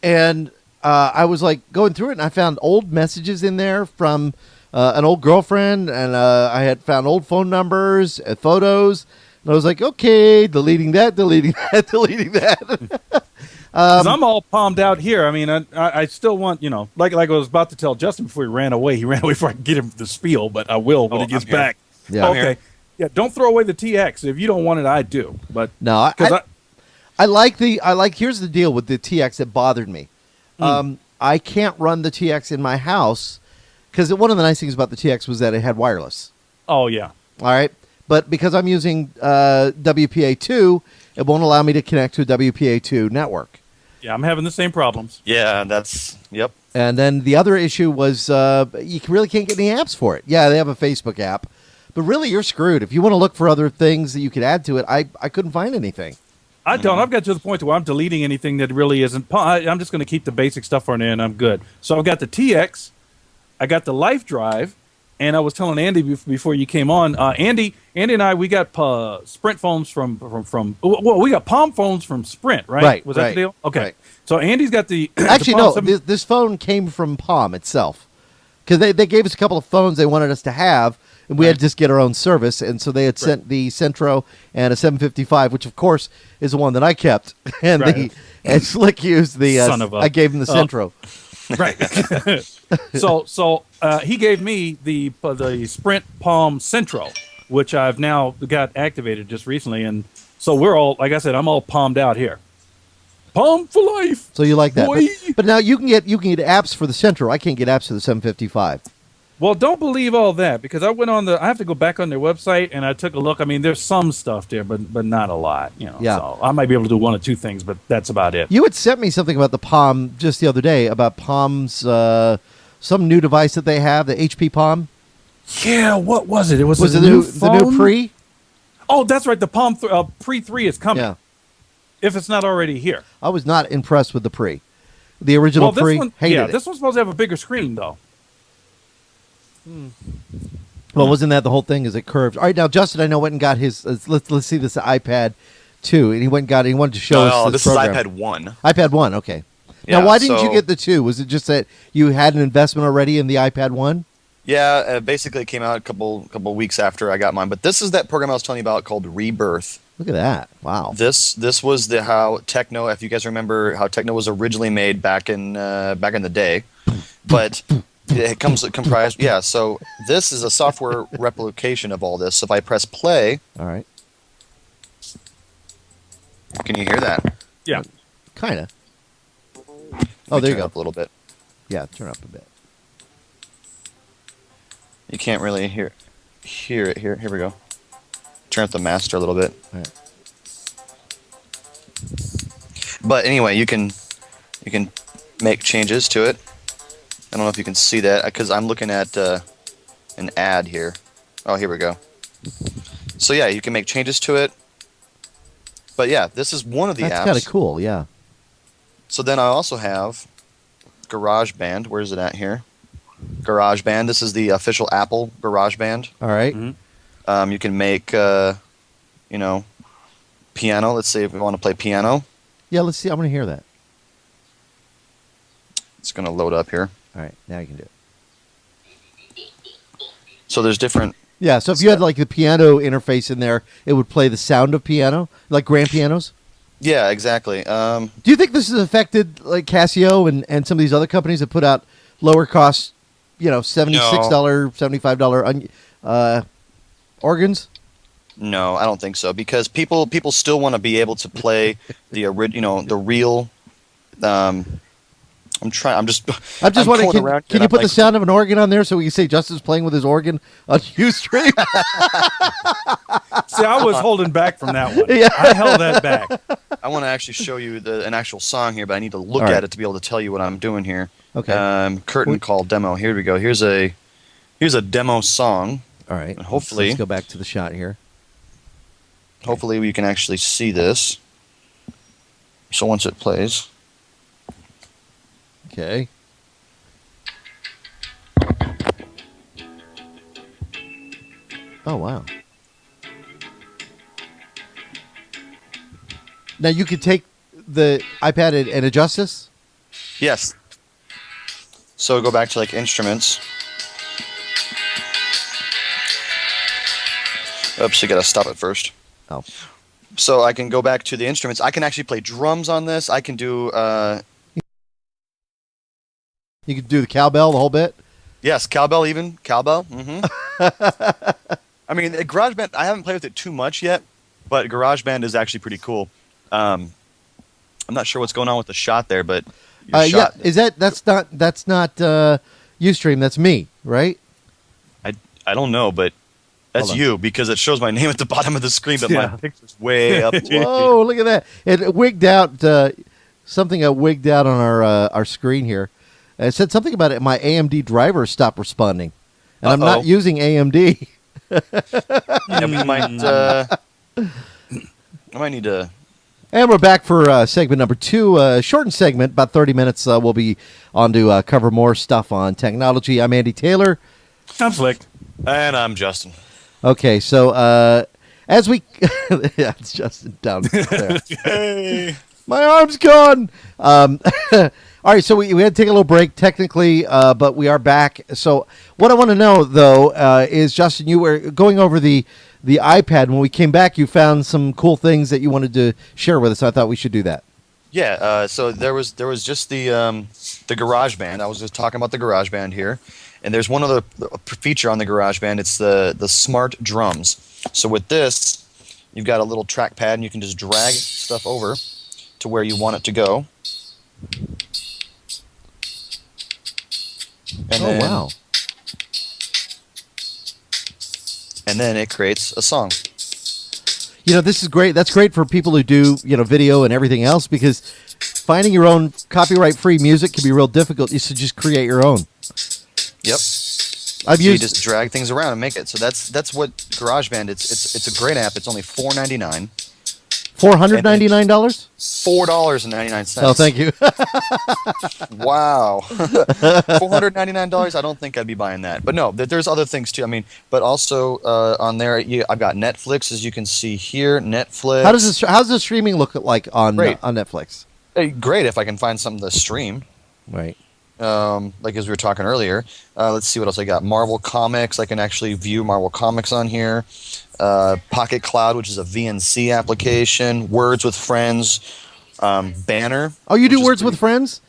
and I was like going through it, and I found old messages in there from an old girlfriend, and I had found old phone numbers and photos, and I was like, okay, deleting that, deleting that, deleting that. Because I'm all palmed out here. I mean, I still want, like I was about to tell Justin before he ran away. He ran away before I could get him the spiel, but I will when he gets back. Yeah. Okay. Yeah, don't throw away the TX. If you don't want it, I do. But no, I like here's the deal with the TX that bothered me. I can't run the TX in my house, because one of the nice things about the TX was that it had wireless. Oh, yeah. All right. But because I'm using WPA2, it won't allow me to connect to a WPA2 network. Yeah, I'm having the same problems. Yeah, yep. And then the other issue was you really can't get any apps for it. Yeah, they have a Facebook app, but really you're screwed. If you want to look for other things that you could add to it, I couldn't find anything. I don't. I've got to the point where I'm deleting anything that really isn't. I'm just going to keep the basic stuff on there, and I'm good. So I've got the TX, I got the Life Drive, And I was telling Andy before you came on, Andy and I, we got Sprint phones from we got Palm phones from Sprint, right? Right. Was that the deal? Okay. Right. So Andy's got the Actually, the no. This phone came from Palm itself, because they gave us a couple of phones they wanted us to have, and we had to just get our own service. And so they had sent the Centro and a 755, which of course is the one that I kept, and and Slick used the. Son of a- I gave him the Centro. Right. So he gave me the Sprint Palm Centro, which I've now got activated just recently, and so we're all, like I said, I'm all palmed out here. Palm for life. So you like that, Boy. but now you can get apps for the Centro. I can't get apps for the 755. Well, don't believe all that, because I went on I have to go back on their website and I took a look. I mean, there's some stuff there, but not a lot, you know. Yeah. So I might be able to do one or two things, but that's about it. You had sent me something about the Palm just the other day, about Palm's some new device that they have, the HP Palm. Yeah, what was it? It was the a new phone? Pre? Oh, that's right. The Palm Pre 3 is coming. Yeah. If it's not already here. I was not impressed with the Pre. The original Well, Pre, hated it. this one's supposed to have a bigger screen, though. Well, wasn't that the whole thing? Is it curved? All right, now Justin, I know went and got his. Let's see this iPad 2, and he went and got it. He wanted to show us No, this this is program. iPad 1. iPad 1, okay. Yeah, Now, why didn't you so- get the 2? Was it just that you had an investment already in the iPad 1? Yeah, basically it came out a couple weeks after I got mine. But this is that program I was telling you about called Rebirth. Look at that! Wow. This was how Techno, if you guys remember how Techno was originally made back in the day, but it comprised. Yeah, so this is a software replication of all this. So if I press play, All right. can you hear that? Yeah. Kind of. Let Oh, me there you turn it go. up a little bit. Yeah, turn up a bit. You can't really hear it here. Here we go. Turn up the master a little bit. All right. But anyway, you can make changes to it. I don't know if you can see that because I'm looking at an ad here. Oh, here we go. So yeah, you can make changes to it. But yeah, this is one of the That's apps. kind of cool. Yeah. So then I also have GarageBand. Where's it at here? GarageBand. This is the official Apple GarageBand. All right. Mhm. You can make, piano. Let's say if we want to play piano. Yeah. Let's see. I'm going to hear that. It's going to load up here. All right. Now you can do it. So there's different. Yeah. So if you had like the piano interface in there, it would play the sound of piano, like grand pianos. Yeah, exactly. Do you think this has affected like Casio and some of these other companies that put out lower cost, $76, $75 organs? No, I don't think so because people still want to be able to play the real. I'm just wondering, going around can and you I'm put the like, sound of an organ on there so we can say Justin's playing with his organ on Ustream? See, I was holding back from that one. Yeah. I held that back. I want to actually show you an actual song here, but I need to look All right. at it to be able to tell you what I'm doing here. Okay. Curtain call demo. Here we go. Here's a demo song. All right. And hopefully- let's go back to the shot here. Hopefully we can actually see this. So once it plays. Okay. Oh, wow. Now you could take the iPad and adjust this? Yes. So go back to like instruments. Oops, you gotta stop it first. Oh. So I can go back to the instruments. I can actually play drums on this. I can do You could do the cowbell, the whole bit? yes, cowbell even. Cowbell. Mm-hmm. I mean, GarageBand, I haven't played with it too much yet, but GarageBand is actually pretty cool. I'm not sure what's going on with the shot there, but your shot, yeah, that's not Ustream, that's me, right? I don't know, but that's Hold on. you because it shows my name at the bottom of the screen, but Yeah. my picture's way up. Whoa, look at that. It wigged out, something got wigged out on our screen here. It said something about it. My AMD driver stopped responding. And I'm not Uh-oh. using AMD. Yeah, we might. I might need to. And we're back for segment number 2. Shortened segment, about 30 minutes. We'll be on to cover more stuff on technology. I'm Andy Taylor. I'm Slick. And I'm Justin. Okay, so as we... yeah, it's Justin down there. Hey. My arm's gone! All right, so we had to take a little break technically, but we are back. So what I want to know, though, is, Justin, you were going over the iPad. When we came back, you found some cool things that you wanted to share with us. I thought we should do that. Yeah, so there was just the GarageBand. I was just talking about the GarageBand here. And there's one other feature on the GarageBand. It's the smart drums. So with this, you've got a little trackpad, and you can just drag stuff over to where you want it to go. And wow. And then it creates a song. You know, this is great. That's great for people who do, video and everything else, because finding your own copyright-free music can be real difficult. You should just create your own. Yep. You just drag things around and make it. So that's what GarageBand. It's a great app. It's only $4.99. $499? $4.99. Oh, thank you. Wow. $499. I don't think I'd be buying that. But no, there's other things too. I mean, but also on there, I've got Netflix, as you can see here. Netflix. How's the streaming look like on Netflix? Hey, great if I can find something to stream. Right. Like as we were talking earlier. Let's see what else I got. Marvel Comics. I can actually view Marvel Comics on here. Pocket Cloud, which is a VNC application. Words with Friends. Banner. Oh, you do Words with Friends?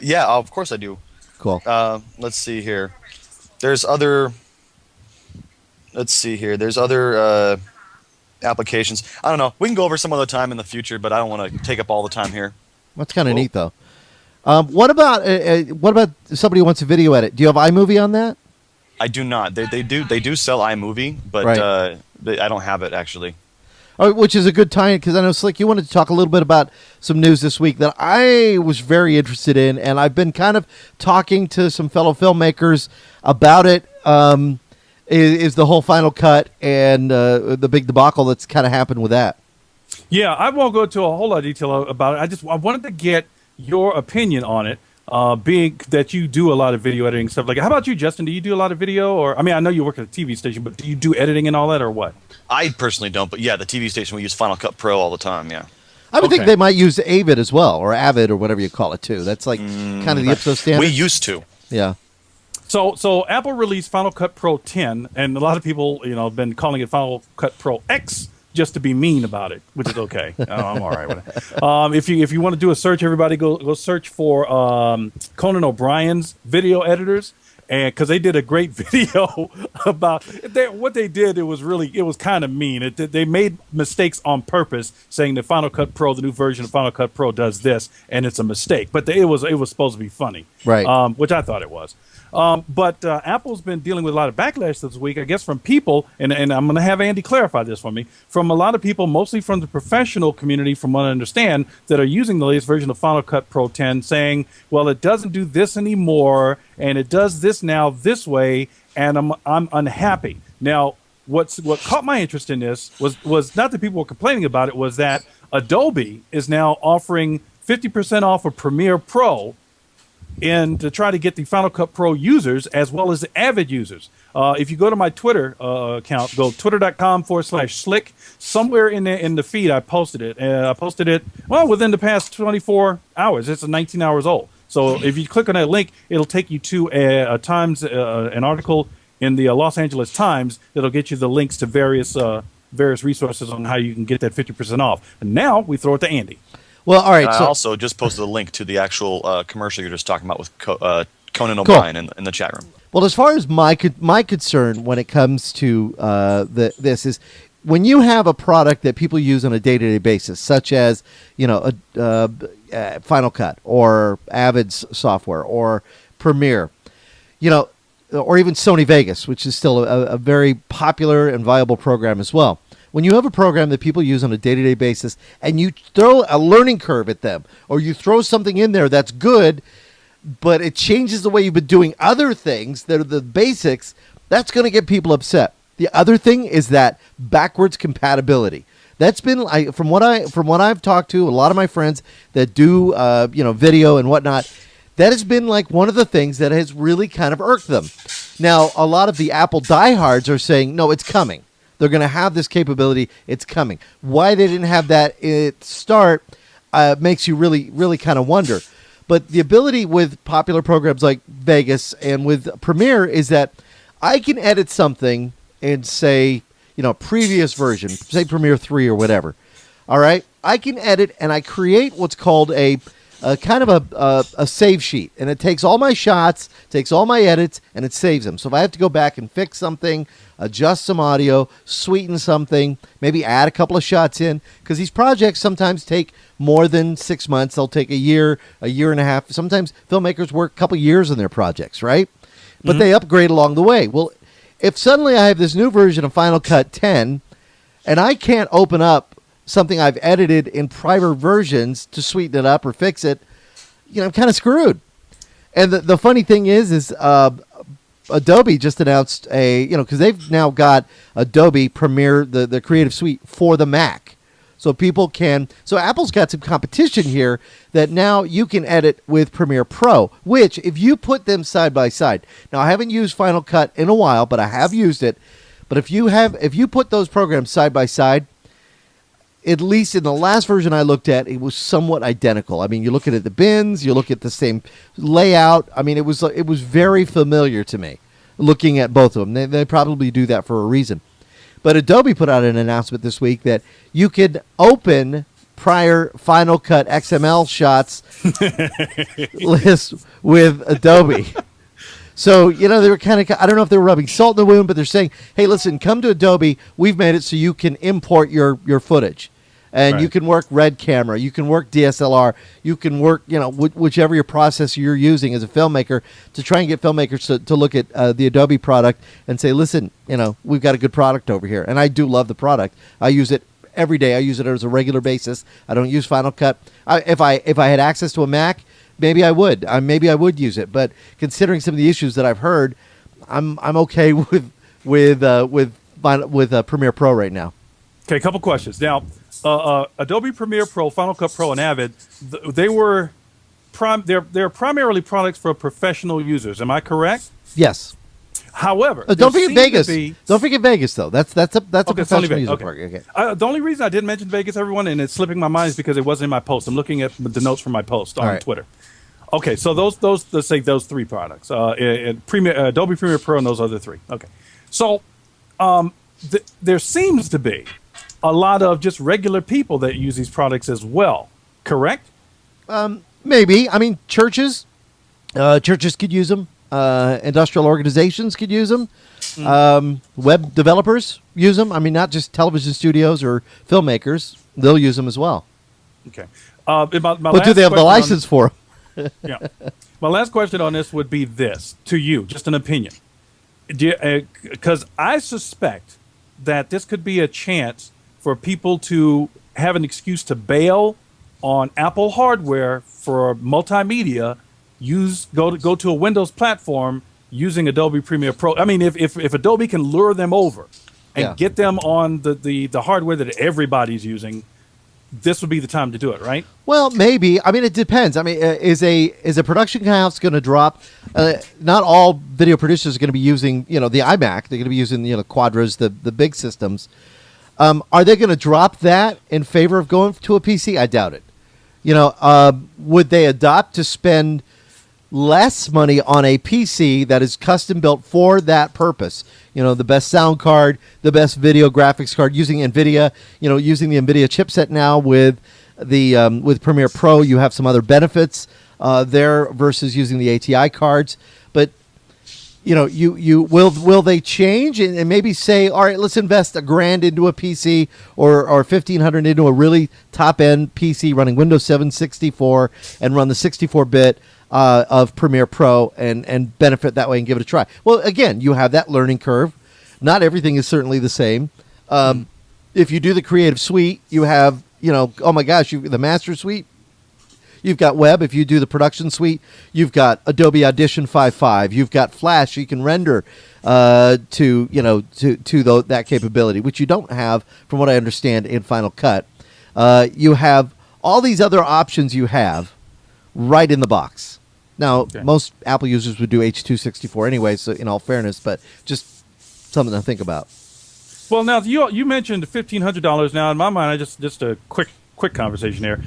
Yeah, of course I do. Cool. Let's see here. There's other applications. I don't know. We can go over some other time in the future, but I don't want to take up all the time here. That's kind of neat, though. What about somebody who wants a video edit? Do you have iMovie on that? I do not. They do sell iMovie, but right. I don't have it actually. Which is a good time, because I know, Slick, you wanted to talk a little bit about some news this week that I was very interested in, and I've been kind of talking to some fellow filmmakers about it. Is the whole Final Cut and the big debacle that's kind of happened with that? Yeah, I won't go into a whole lot of detail about it. I wanted to get your opinion on it, being that you do a lot of video editing stuff. Like, how about you, Justin? Do you do a lot of video? Or, I mean, I know you work at a TV station, but do you do editing and all that, or what? I personally don't, but yeah, the TV station, we use Final Cut Pro all the time, yeah. I would think they might use Avid as well, or Avid, or whatever you call it, too. That's like kind of the Ipsos standard. We used to. Yeah. So Apple released Final Cut Pro 10, and a lot of people, have been calling it Final Cut Pro X just to be mean about it, which is okay. I'm all right with it. If you want to do a search, everybody go search for Conan O'Brien's video editors, and because they did a great video about what they did. It was kind of mean. They made mistakes on purpose, saying that Final Cut Pro, the new version of Final Cut Pro, does this, and it's a mistake. But it was supposed to be funny, right? Which I thought it was. But Apple's been dealing with a lot of backlash this week, I guess, from people, and I'm going to have Andy clarify this for me, from a lot of people, mostly from the professional community, from what I understand, that are using the latest version of Final Cut Pro 10, saying, well, it doesn't do this anymore, and it does this now this way, and I'm unhappy. Now, what caught my interest in this was not that people were complaining about it, was that Adobe is now offering 50% off of Premiere Pro, and to try to get the Final Cut Pro users as well as the Avid users. If you go to my Twitter account, go twitter.com/slick. Somewhere in the feed, I posted it. I posted it, within the past 24 hours. It's 19 hours old. So if you click on that link, it'll take you to an article in the Los Angeles Times that'll get you the links to various resources on how you can get that 50% off. And now we throw it to Andy. Well, all right. I so also just posted a link to the actual commercial you're just talking about with Conan O'Brien in the chat room. Well, as far as my concern when it comes to this is, when you have a product that people use on a day-to-day basis, such as Final Cut or Avid's software or Premiere, or even Sony Vegas, which is still a very popular and viable program as well. When you have a program that people use on a day-to-day basis and you throw a learning curve at them, or you throw something in there that's good, but it changes the way you've been doing other things that are the basics, that's going to get people upset. The other thing is that backwards compatibility. That's been, from what I've talked to, a lot of my friends that do video and whatnot, that has been like one of the things that has really kind of irked them. Now, a lot of the Apple diehards are saying, no, it's coming. They're going to have this capability. It's coming. Why they didn't have that at start makes you really, really kind of wonder. But the ability with popular programs like Vegas and with Premiere is that I can edit something and say, previous version, say Premiere 3 or whatever. All right? I can edit and I create what's called a kind of a save sheet. And it takes all my shots, takes all my edits, and it saves them. So if I have to go back and fix something, adjust some audio, sweeten something, maybe add a couple of shots in, because these projects sometimes take more than 6 months. They'll take a year and a half. Sometimes filmmakers work a couple years on their projects, right? But they upgrade along the way. Well, if suddenly I have this new version of Final Cut 10, and I can't open up something I've edited in prior versions to sweeten it up or fix it, I'm kind of screwed. And the funny thing is Adobe just announced because they've now got Adobe Premiere, the Creative Suite for the Mac. So so Apple's got some competition here that now you can edit with Premiere Pro, which if you put them side by side, now I haven't used Final Cut in a while, but I have used it. But if you put those programs side by side, at least in the last version I looked at, it was somewhat identical. I mean, you look at the bins, you look at the same layout. I mean, it was very familiar to me looking at both of them. They probably do that for a reason. But Adobe put out an announcement this week that you could open prior Final Cut XML shots list with Adobe. So, they were kind of, I don't know if they were rubbing salt in the wound, but they're saying, hey, listen, come to Adobe. We've made it so you can import your footage. And you can work Red Camera. You can work DSLR. You can work, whichever your processor you're using as a filmmaker to try and get filmmakers to look at the Adobe product and say, listen, we've got a good product over here. And I do love the product. I use it every day. I use it as a regular basis. I don't use Final Cut. If I had access to a Mac, maybe I would. Maybe I would use it. But considering some of the issues that I've heard, I'm okay with Premiere Pro right now. Okay, a couple questions. Now, Adobe Premiere Pro, Final Cut Pro, and Avid, they're primarily products for professional users. Am I correct? Yes. However, don't forget Vegas. Don't forget Vegas, though. That's a professional user part. Okay. The only reason I didn't mention Vegas, everyone, and it's slipping my mind, is because it wasn't in my post. I'm looking at the notes from my post on Twitter. Okay, so those let's say those three products, Adobe Premiere Pro, and those other three. Okay, so there seems to be a lot of just regular people that use these products as well. Correct? Maybe. I mean, churches could use them. Industrial organizations could use them. Web developers use them. I mean, not just television studios or filmmakers. They'll use them as well. Okay. But do they have the license for them? Yeah. My last question on this would be this, to you, just an opinion. Because I suspect that this could be a chance for people to have an excuse to bail on Apple hardware for multimedia, go to a Windows platform using Adobe Premiere Pro. I mean, if Adobe can lure them over and get them on the hardware that everybody's using, this would be the time to do it, right? Well, maybe. I mean, it depends. I mean, is a production house going to drop? Not all video producers are going to be using, the iMac. They're going to be using, Quadras, the big systems. Are they going to drop that in favor of going to a PC? I doubt it. Would they adopt to spend less money on a PC that is custom built for that purpose? The best sound card, the best video graphics card, using NVIDIA, using the NVIDIA chipset now with with Premiere Pro. You have some other benefits there versus using the ATI cards. But will they change and maybe say, all right, let's invest $1,000 into a PC or $1,500 into a really top end PC running Windows 7 64 and run the 64-bit of Premiere Pro and benefit that way and give it a try. Well, again, you have that learning curve. Not everything is certainly the same. If you do the Creative Suite, you have, oh my gosh, the Master Suite. You've got web. If you do the production suite, you've got Adobe Audition 5.5. You've got Flash. You can render to that capability, which you don't have, from what I understand, in Final Cut. You have all these other options you have right in the box. Now, most Apple users would do H.264 anyway, so in all fairness, but just something to think about. Well, now you mentioned $1,500. Now, in my mind, just a quick conversation here.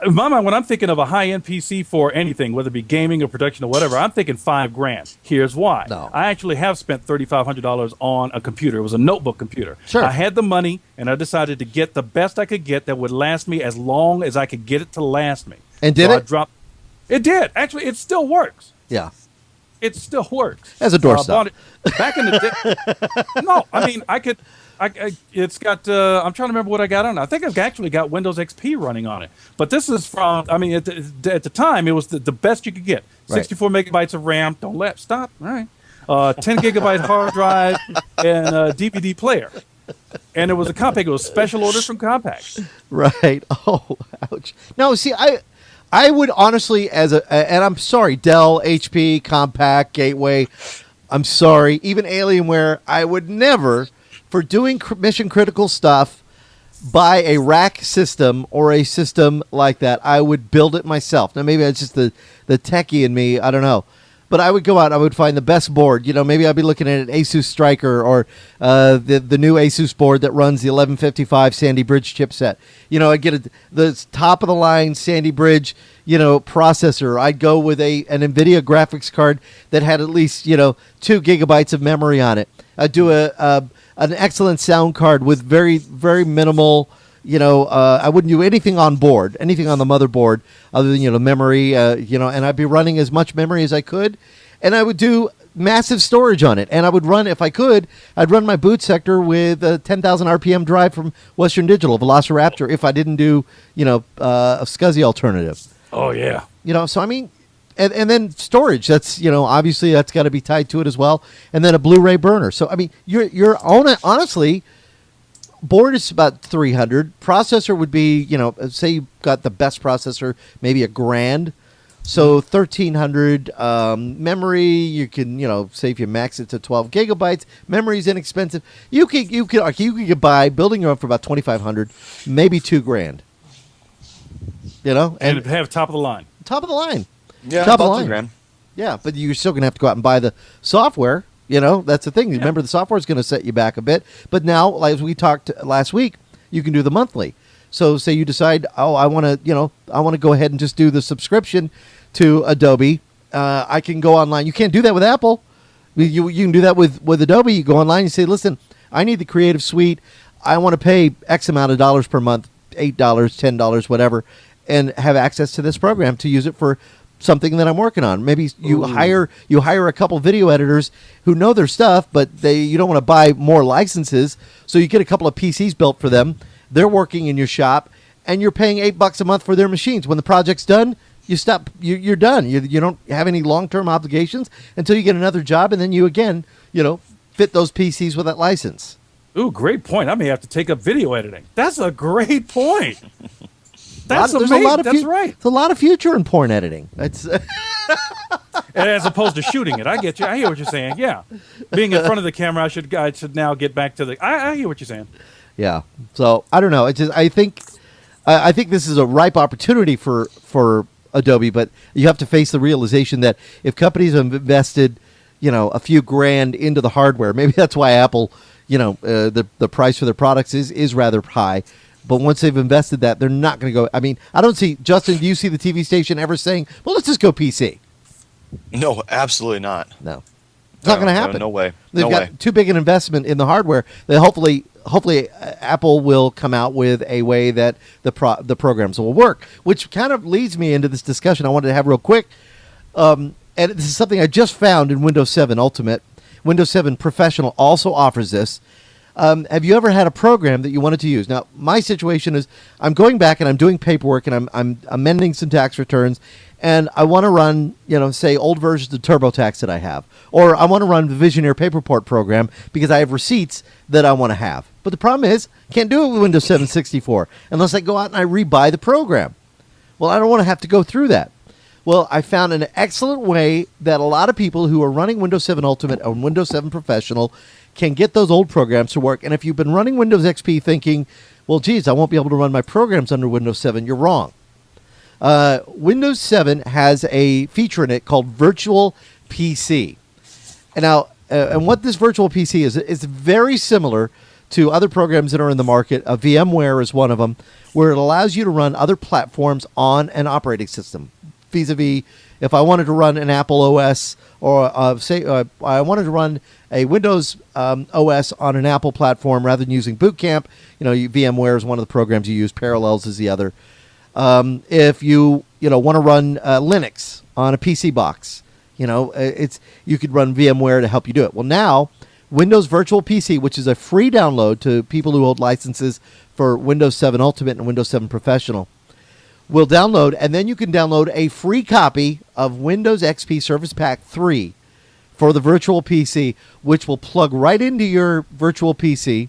In my mind, when I'm thinking of a high-end PC for anything, whether it be gaming or production or whatever, I'm thinking $5,000. Here's why. No. I actually have spent $3,500 on a computer. It was a notebook computer. Sure. I had the money, and I decided to get the best I could get that would last me as long as I could get it to last me. And did it? It did. Actually, it still works. Yeah. It still works. As a doorstop. Back in the day. No, I mean, it's got, I'm trying to remember what I got on it. I think I've actually got Windows XP running on it. But this is from, I mean, at the time, it was the best you could get. 64 megabytes of RAM. Stop. All right. 10 gigabyte hard drive and a DVD player. And it was a compact. It was special orders from Compaq. Right. Oh, ouch. No, see, I would honestly, and I'm sorry, Dell, HP, Compaq, Gateway, I'm sorry, even Alienware, I would never, for doing mission critical stuff, buy a rack system or a system like that. I would build it myself. Now, maybe it's just the techie in me. I don't know. But I would go out, I would find the best board. You know, maybe I'd be looking at an Asus Striker or the new Asus board that runs the 1155 Sandy Bridge chipset. You know, I'd get the top of the line Sandy Bridge, you know, processor. I'd go with an NVIDIA graphics card that had at least, 2 gigabytes of memory on it. I'd do an excellent sound card with very, very minimal. I wouldn't do anything on board, anything on the motherboard other than, memory, and I'd be running as much memory as I could. And I would do massive storage on it. And I would run, if I could, I'd run my boot sector with a 10,000 RPM drive from Western Digital, Velociraptor, if I didn't do, a SCSI alternative. Oh, yeah. So I mean, and then storage, that's, obviously that's got to be tied to it as well. And then a Blu-ray burner. So, I mean, you're honestly... Board is about $300. Processor would be, say you got the best processor, maybe $1,000. So $1,300. Memory, you can, say if you max it to 12 gigabytes, memory's inexpensive. You could buy building your own for about $2,500, maybe $2,000. And have top of the line. Top of the line. Yeah, top of the about line. $2,000. Yeah, but you're still gonna have to go out and buy the software. That's the thing. Yeah. Remember, the software is going to set you back a bit. But now, like we talked last week, you can do the monthly. So, say you decide, I want to go ahead and just do the subscription to Adobe. I can go online. You can't do that with Apple. You can do that with Adobe. You go online and say, listen, I need the Creative Suite. I want to pay X amount of dollars per month, $8, $10, whatever, and have access to this program to use it for something that I'm working on. Maybe you hire a couple video editors who know their stuff, but you don't want to buy more licenses, so you get a couple of PCs built for them. They're working in your shop, and you're paying $8 a month for their machines. When the project's done, you stop. You're done. You don't have any long-term obligations until you get another job, and then you again, fit those PCs with that license. Ooh, great point. I may have to take up video editing. That's a great point. That's there's amazing. A lot of That's right. There's a lot of future in porn editing. That's as opposed to shooting it. I get you. I hear what you're saying. Yeah, being in front of the camera, I should now get back to the. I hear what you're saying. Yeah. So I don't know. I think this is a ripe opportunity for Adobe, but you have to face the realization that if companies have invested, a few grand into the hardware, maybe that's why Apple, the price for their products is rather high. But once they've invested that, they're not going to go. I mean, I don't see, Justin, do you see the TV station ever saying, well, let's just go PC? No, absolutely not. No. It's not going to happen. No way. They've got too big an investment in the hardware. They hopefully Apple will come out with a way that the programs will work, which kind of leads me into this discussion I wanted to have real quick. And this is something I just found in Windows 7 Ultimate. Windows 7 Professional also offers this. Have you ever had a program that you wanted to use? Now, my situation is I'm going back and I'm doing paperwork and I'm amending some tax returns, and I want to run, say old versions of TurboTax that I have, or I want to run the Visioneer Paperport program because I have receipts that I want to have. But the problem is, can't do it with Windows 7 64 unless I go out and I rebuy the program. Well, I don't want to have to go through that. Well, I found an excellent way that a lot of people who are running Windows 7 Ultimate or Windows 7 Professional can get those old programs to work. And if you've been running Windows XP thinking, well, geez, I won't be able to run my programs under Windows 7, you're wrong. Windows 7 has a feature in it called Virtual PC. And now, and what this Virtual PC is very similar to other programs that are in the market. VMware is one of them, where it allows you to run other platforms on an operating system. Vis-a-vis, if I wanted to run an Apple OS, or I wanted to run a Windows OS on an Apple platform rather than using Boot Camp, VMware is one of the programs you use. Parallels is the other. If you want to run Linux on a PC box, you could run VMware to help you do it. Well, now Windows Virtual PC, which is a free download to people who hold licenses for Windows 7 Ultimate and Windows 7 Professional, will download, and then you can download a free copy of Windows XP Service Pack 3 for the Virtual PC, which will plug right into your Virtual PC.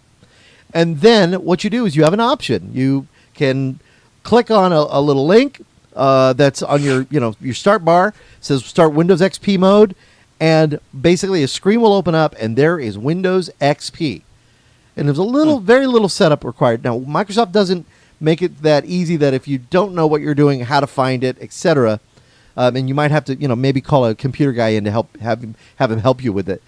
And then what you do is you have an option. You can click on a little link that's on your start bar. It says Start Windows XP mode, and basically a screen will open up, and there is Windows XP. And there's very little setup required. Now, Microsoft doesn't make it that easy that if you don't know what you're doing, how to find it, etc., and you might have to, maybe call a computer guy in to have him help you with it.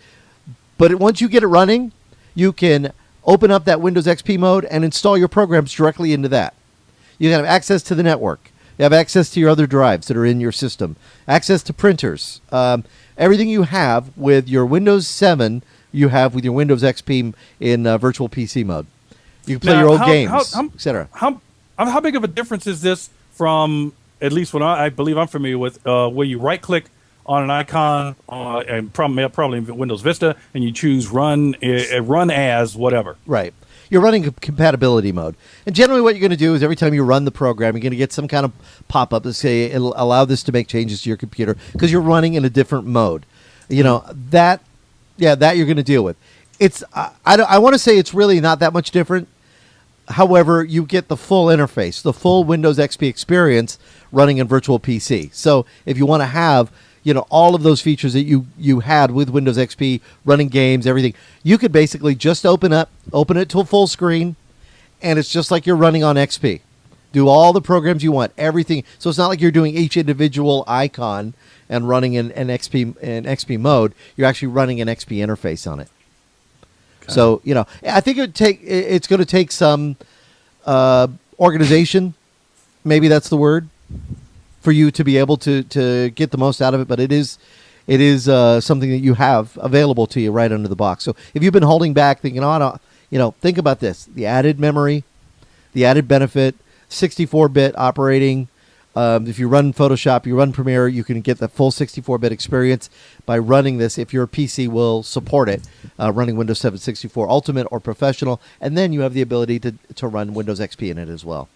But once you get it running, you can open up that Windows XP mode and install your programs directly into that. You have access to the network. You have access to your other drives that are in your system. Access to printers. Everything you have with your Windows 7, you have with your Windows XP in Virtual PC mode. You can play your old games, etc. How big of a difference is this from, at least what I believe I'm familiar with, where you right-click on an icon and probably Windows Vista, and you choose run as whatever. Right. You're running compatibility mode. And generally what you're going to do is every time you run the program, you're going to get some kind of pop-up that say, it'll allow this to make changes to your computer because you're running in a different mode. That you're going to deal with. I want to say it's really not that much different. However, you get the full interface, the full Windows XP experience running in Virtual PC. So if you want to have all of those features that you had with Windows XP, running games, everything, you could basically just open it to a full screen, and it's just like you're running on XP. Do all the programs you want, everything. So it's not like you're doing each individual icon and running in XP mode. You're actually running an XP interface on it. Okay. So I think it's going to take some organization. Maybe that's the word, for you to be able to get the most out of it, but it is something that you have available to you right under the box. So if you've been holding back, thinking, think about this: the added memory, the added benefit, 64-bit operating. If you run Photoshop, you run Premiere, you can get the full 64-bit experience by running this. If your PC will support it, running Windows 7 64 Ultimate or Professional, and then you have the ability to run Windows XP in it as well.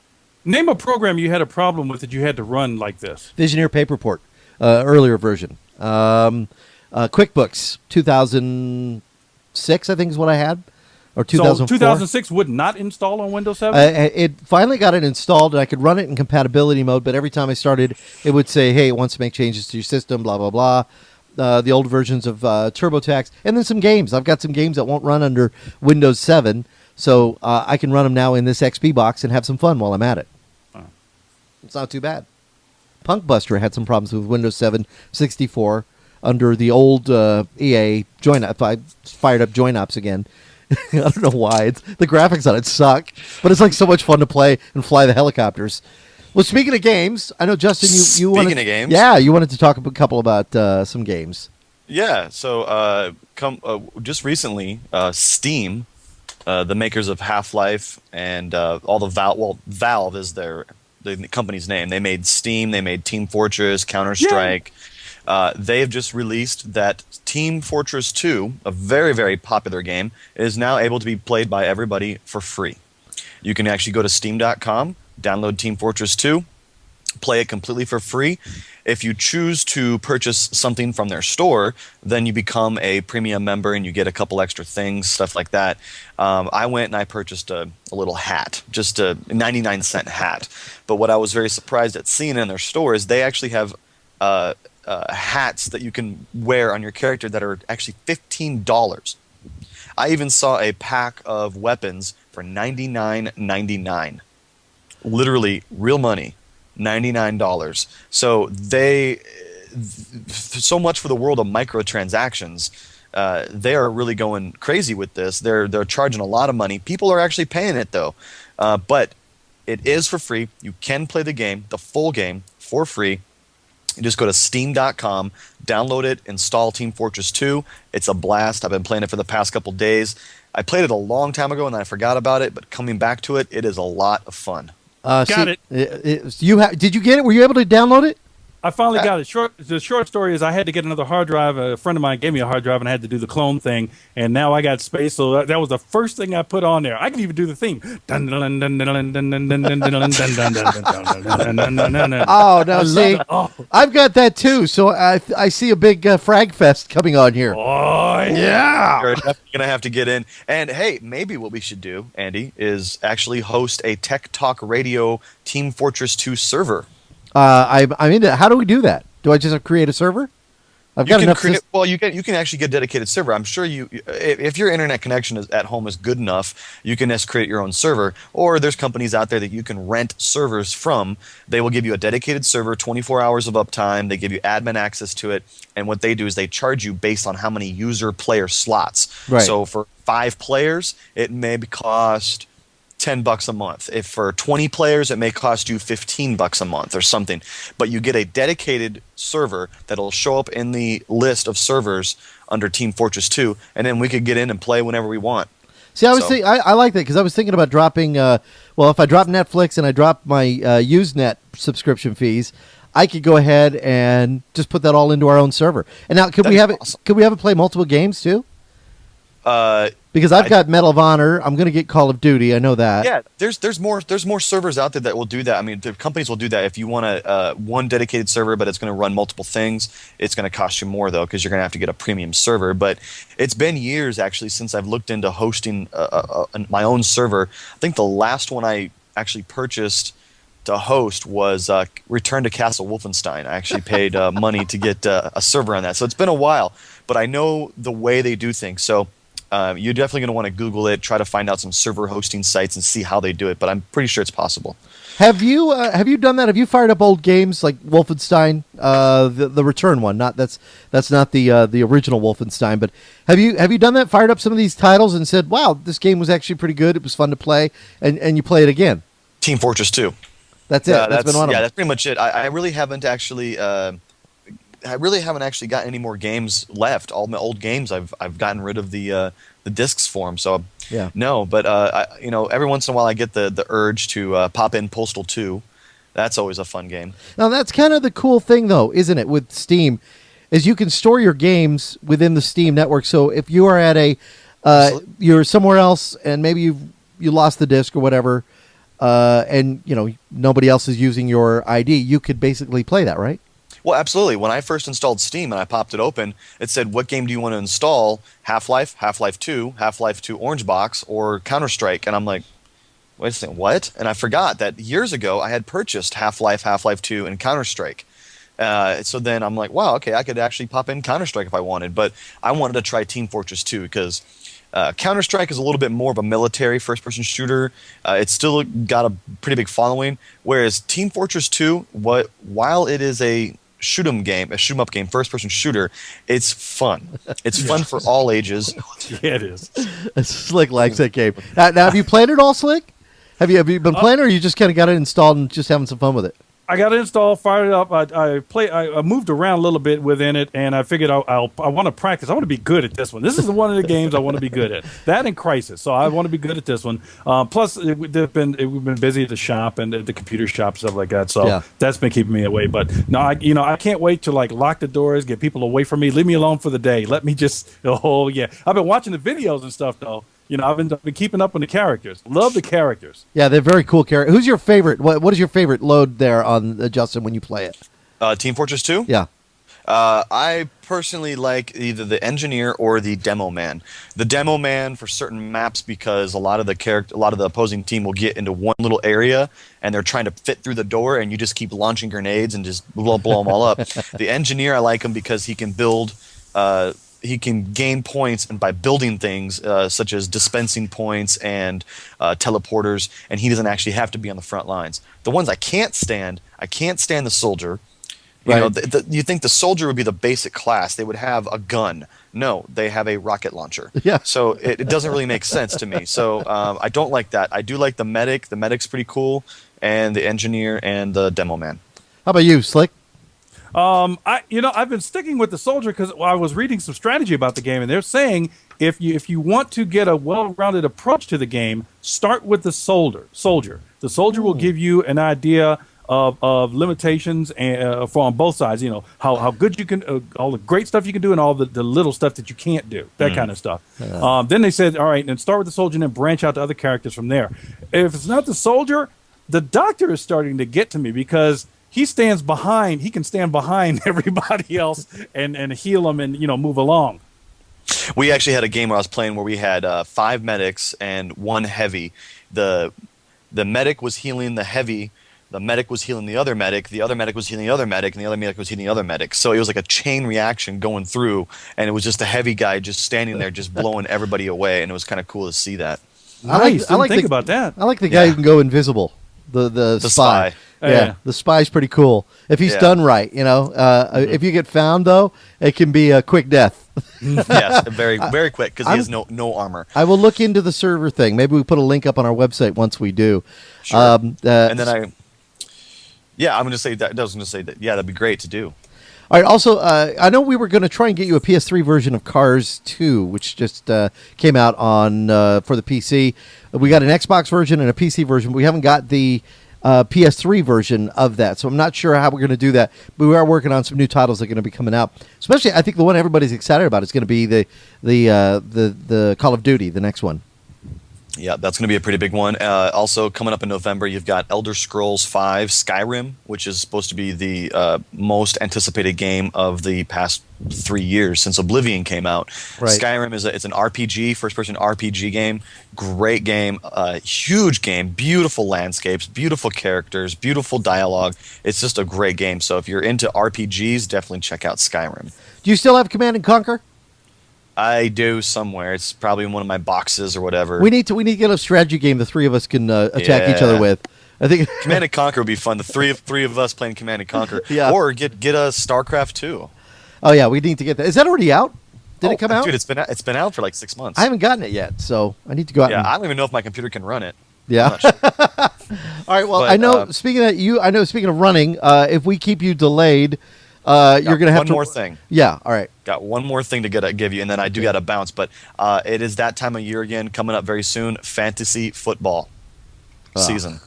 Name a program you had a problem with that you had to run like this. Visioneer Paperport, earlier version. QuickBooks 2006, I think is what I had, or 2004. So 2006 would not install on Windows 7? It finally got it installed, and I could run it in compatibility mode, but every time I started, it would say, hey, it wants to make changes to your system, blah, blah, blah. The old versions of TurboTax, and then some games. I've got some games that won't run under Windows 7, so I can run them now in this XP box and have some fun while I'm at it. It's not too bad. Punkbuster had some problems with Windows 7 64 under the old EA join up. I fired up join ops again. I don't know why. The graphics on it suck, but it's like so much fun to play and fly the helicopters. Well, speaking of games, I know, Justin, you wanted of games, yeah, you wanted to talk a couple about some games. Yeah. So just recently, Steam, the makers of Half-Life and all the Valve is the company's name. They made Steam, they made Team Fortress, Counter-Strike. They have just released that Team Fortress 2, a very, very popular game, is now able to be played by everybody for free. You can actually go to steam.com, download Team Fortress 2, play it completely for free. If you choose to purchase something from their store, then you become a premium member and you get a couple extra things, stuff like that. I went and I purchased a little hat, just a 99-cent hat. But what I was very surprised at seeing in their store is they actually have hats that you can wear on your character that are actually $15. I even saw a pack of weapons for $99.99. Literally, real money. $99. So so much for the world of microtransactions. They are really going crazy with this. They're charging a lot of money. People are actually paying it though, but it is for free. You can play the game, the full game, for free. You just go to steam.com, download it, install Team Fortress 2. It's a blast. I've been playing it for the past couple days. I played it a long time ago and then I forgot about it, but coming back to it, it is a lot of fun. Got it. Did you get it? Were you able to download it? I finally got it. The short story is I had to get another hard drive. A friend of mine gave me a hard drive, and I had to do the clone thing. And now I got space, so that was the first thing I put on there. I can even do the theme. Oh, no, see, I've got that too. So I see a big frag fest coming on here. Oh, yeah. You're definitely going to have to get in. And hey, maybe what we should do, Andy, is actually host a Tech Talk Radio Team Fortress 2 server. I'm into. How do we do that? Do I just create a server? I've got enough. Well, you can actually get a dedicated server. I'm sure if your internet connection at home is good enough, you can just create your own server. Or there's companies out there that you can rent servers from. They will give you a dedicated server, 24 hours of uptime. They give you admin access to it, and what they do is they charge you based on how many user-player slots. Right. So for 5 players, it may cost $10 a month. If for 20 players, it may cost you $15 a month or something. But you get a dedicated server that'll show up in the list of servers under Team Fortress 2, and then we could get in and play whenever we want. See, I like that because I was thinking about dropping. If I drop Netflix and I drop my Usenet subscription fees, I could go ahead and just put that all into our own server. And now, could we have awesome. Could we have it play multiple games too? Because I've got Medal of Honor, I'm going to get Call of Duty. I know that. Yeah, there's more servers out there that will do that. I mean, the companies will do that. If you want one dedicated server, but it's going to run multiple things, it's going to cost you more though, because you're going to have to get a premium server. But it's been years actually since I've looked into hosting my own server. I think the last one I actually purchased to host was Return to Castle Wolfenstein. I actually paid money to get a server on that. So it's been a while, but I know the way they do things. So you're definitely going to want to Google it, try to find out some server hosting sites and see how they do it, but I'm pretty sure it's possible. Have you done that? Have you fired up old games like Wolfenstein, the Return one? That's not the original Wolfenstein, but have you done that? Fired up some of these titles and said, "Wow, this game was actually pretty good. It was fun to play," and you play it again. Team Fortress 2. That's it. That's been one of them. Yeah, that's pretty much it. I really haven't actually. I really haven't actually got any more games left. All my old games, I've gotten rid of the discs for them. So yeah, no. But every once in a while I get the urge to pop in Postal 2. That's always a fun game. Now that's kind of the cool thing, though, isn't it? With Steam, is you can store your games within the Steam network. So if you are at you're somewhere else and maybe you lost the disc or whatever, and nobody else is using your ID, you could basically play that, right? Well, absolutely. When I first installed Steam and I popped it open, it said, "What game do you want to install? Half-Life, Half-Life 2, Half-Life 2 Orange Box, or Counter-Strike?" And I'm like, wait a second, what? And I forgot that years ago I had purchased Half-Life, Half-Life 2, and Counter-Strike. So then I'm like, wow, okay, I could actually pop in Counter-Strike if I wanted. But I wanted to try Team Fortress 2 because Counter-Strike is a little bit more of a military first-person shooter. It's still got a pretty big following, whereas Team Fortress 2, while it is a shoot 'em up game, first-person shooter, it's fun. It's fun for all ages. Yeah, it is. Slick likes that game. Now, have you played it all, Slick? Have you been playing, or you just kind of got it installed and just having some fun with it? I got it installed, fired it up. I moved around a little bit within it, and I figured I want to practice. I want to be good at this one. This is one of the games I want to be good at. That and Crisis. So I want to be good at this one. Plus, we've been busy at the shop and at the computer shop, stuff like that. So that's been keeping me away. But no, I can't wait to lock the doors, get people away from me, leave me alone for the day. Let me just. Oh yeah, I've been watching the videos and stuff though. I've been keeping up on the characters. Love the characters. Yeah, they're very cool characters. Who's your favorite? What is your favorite load there on Justin when you play it? Team Fortress 2? Yeah. I personally like either the engineer or the demo man. The demo man for certain maps because a lot of the opposing team will get into one little area and they're trying to fit through the door and you just keep launching grenades and just blow them all up. The engineer, I like him because he can build gain points and by building things such as dispensing points and teleporters, and he doesn't actually have to be on the front lines. The ones I can't stand the soldier. You know, you think the soldier would be the basic class. They would have a gun. No, they have a rocket launcher. Yeah. So it doesn't really make sense to me. So I don't like that. I do like the medic. The medic's pretty cool, and the engineer and the demo man. How about you, Slick? I've been sticking with the soldier because I was reading some strategy about the game, and they're saying if you want to get a well-rounded approach to the game, start with the soldier. The soldier will give you an idea of limitations and on both sides. You know how good you can, all the great stuff you can do, and all the little stuff that you can't do. That kind of stuff. Yeah. Then they said, all right, and start with the soldier, and then branch out to other characters from there. If it's not the soldier, the doctor is starting to get to me because he stands behind. He can stand behind everybody else and heal them and move along. We actually had a game where I was playing where we had 5 medics and 1 heavy. The medic was healing the heavy. The medic was healing the other medic was healing the other medic, and the other medic was healing the other medic. So it was like a chain reaction going through, and it was just a heavy guy just standing there, just blowing everybody away, and it was kind of cool to see that. Nice. I like think about that. I like the guy who can go invisible. The spy. Yeah, the spy's pretty cool if he's done right. If you get found though, it can be a quick death. Yes, very very quick because he has no armor. I will look into the server thing. Maybe we put a link up on our website once we do. Sure. And then I'm going to say that. I was going to say that. Yeah, that'd be great to do. All right. Also, I know we were going to try and get you a PS3 version of Cars 2, which just came out on for the PC. We got an Xbox version and a PC version. But we haven't got the PS3 version of that, so I'm not sure how we're going to do that. But we are working on some new titles that are going to be coming out. Especially, I think the one everybody's excited about is going to be the Call of Duty, the next one. Yeah, that's going to be a pretty big one. Also, coming up in November, you've got Elder Scrolls V Skyrim, which is supposed to be the most anticipated game of the past 3 years since Oblivion came out. Right. Skyrim it's an RPG, first-person RPG game. Great game, huge game, beautiful landscapes, beautiful characters, beautiful dialogue. It's just a great game. So if you're into RPGs, definitely check out Skyrim. Do you still have Command & Conquer? I do somewhere. It's probably in one of my boxes or whatever. We need to get a strategy game the three of us can attack each other with. I think Command & Conquer would be fun. The three of us playing Command & Conquer. Yeah. Or get a StarCraft 2. Oh yeah, we need to get that. Is that already out? Did it come out? Dude, it's been out for like 6 months. I haven't gotten it yet, so I need to go out. Yeah, I don't even know if my computer can run it. Yeah. All right. Well, I know. Speaking of running, if we keep you delayed, you're going to have one more thing. Yeah. All right. Got one more thing to give you, and then I do got to bounce. But it is that time of year again, coming up very soon. Fantasy football season.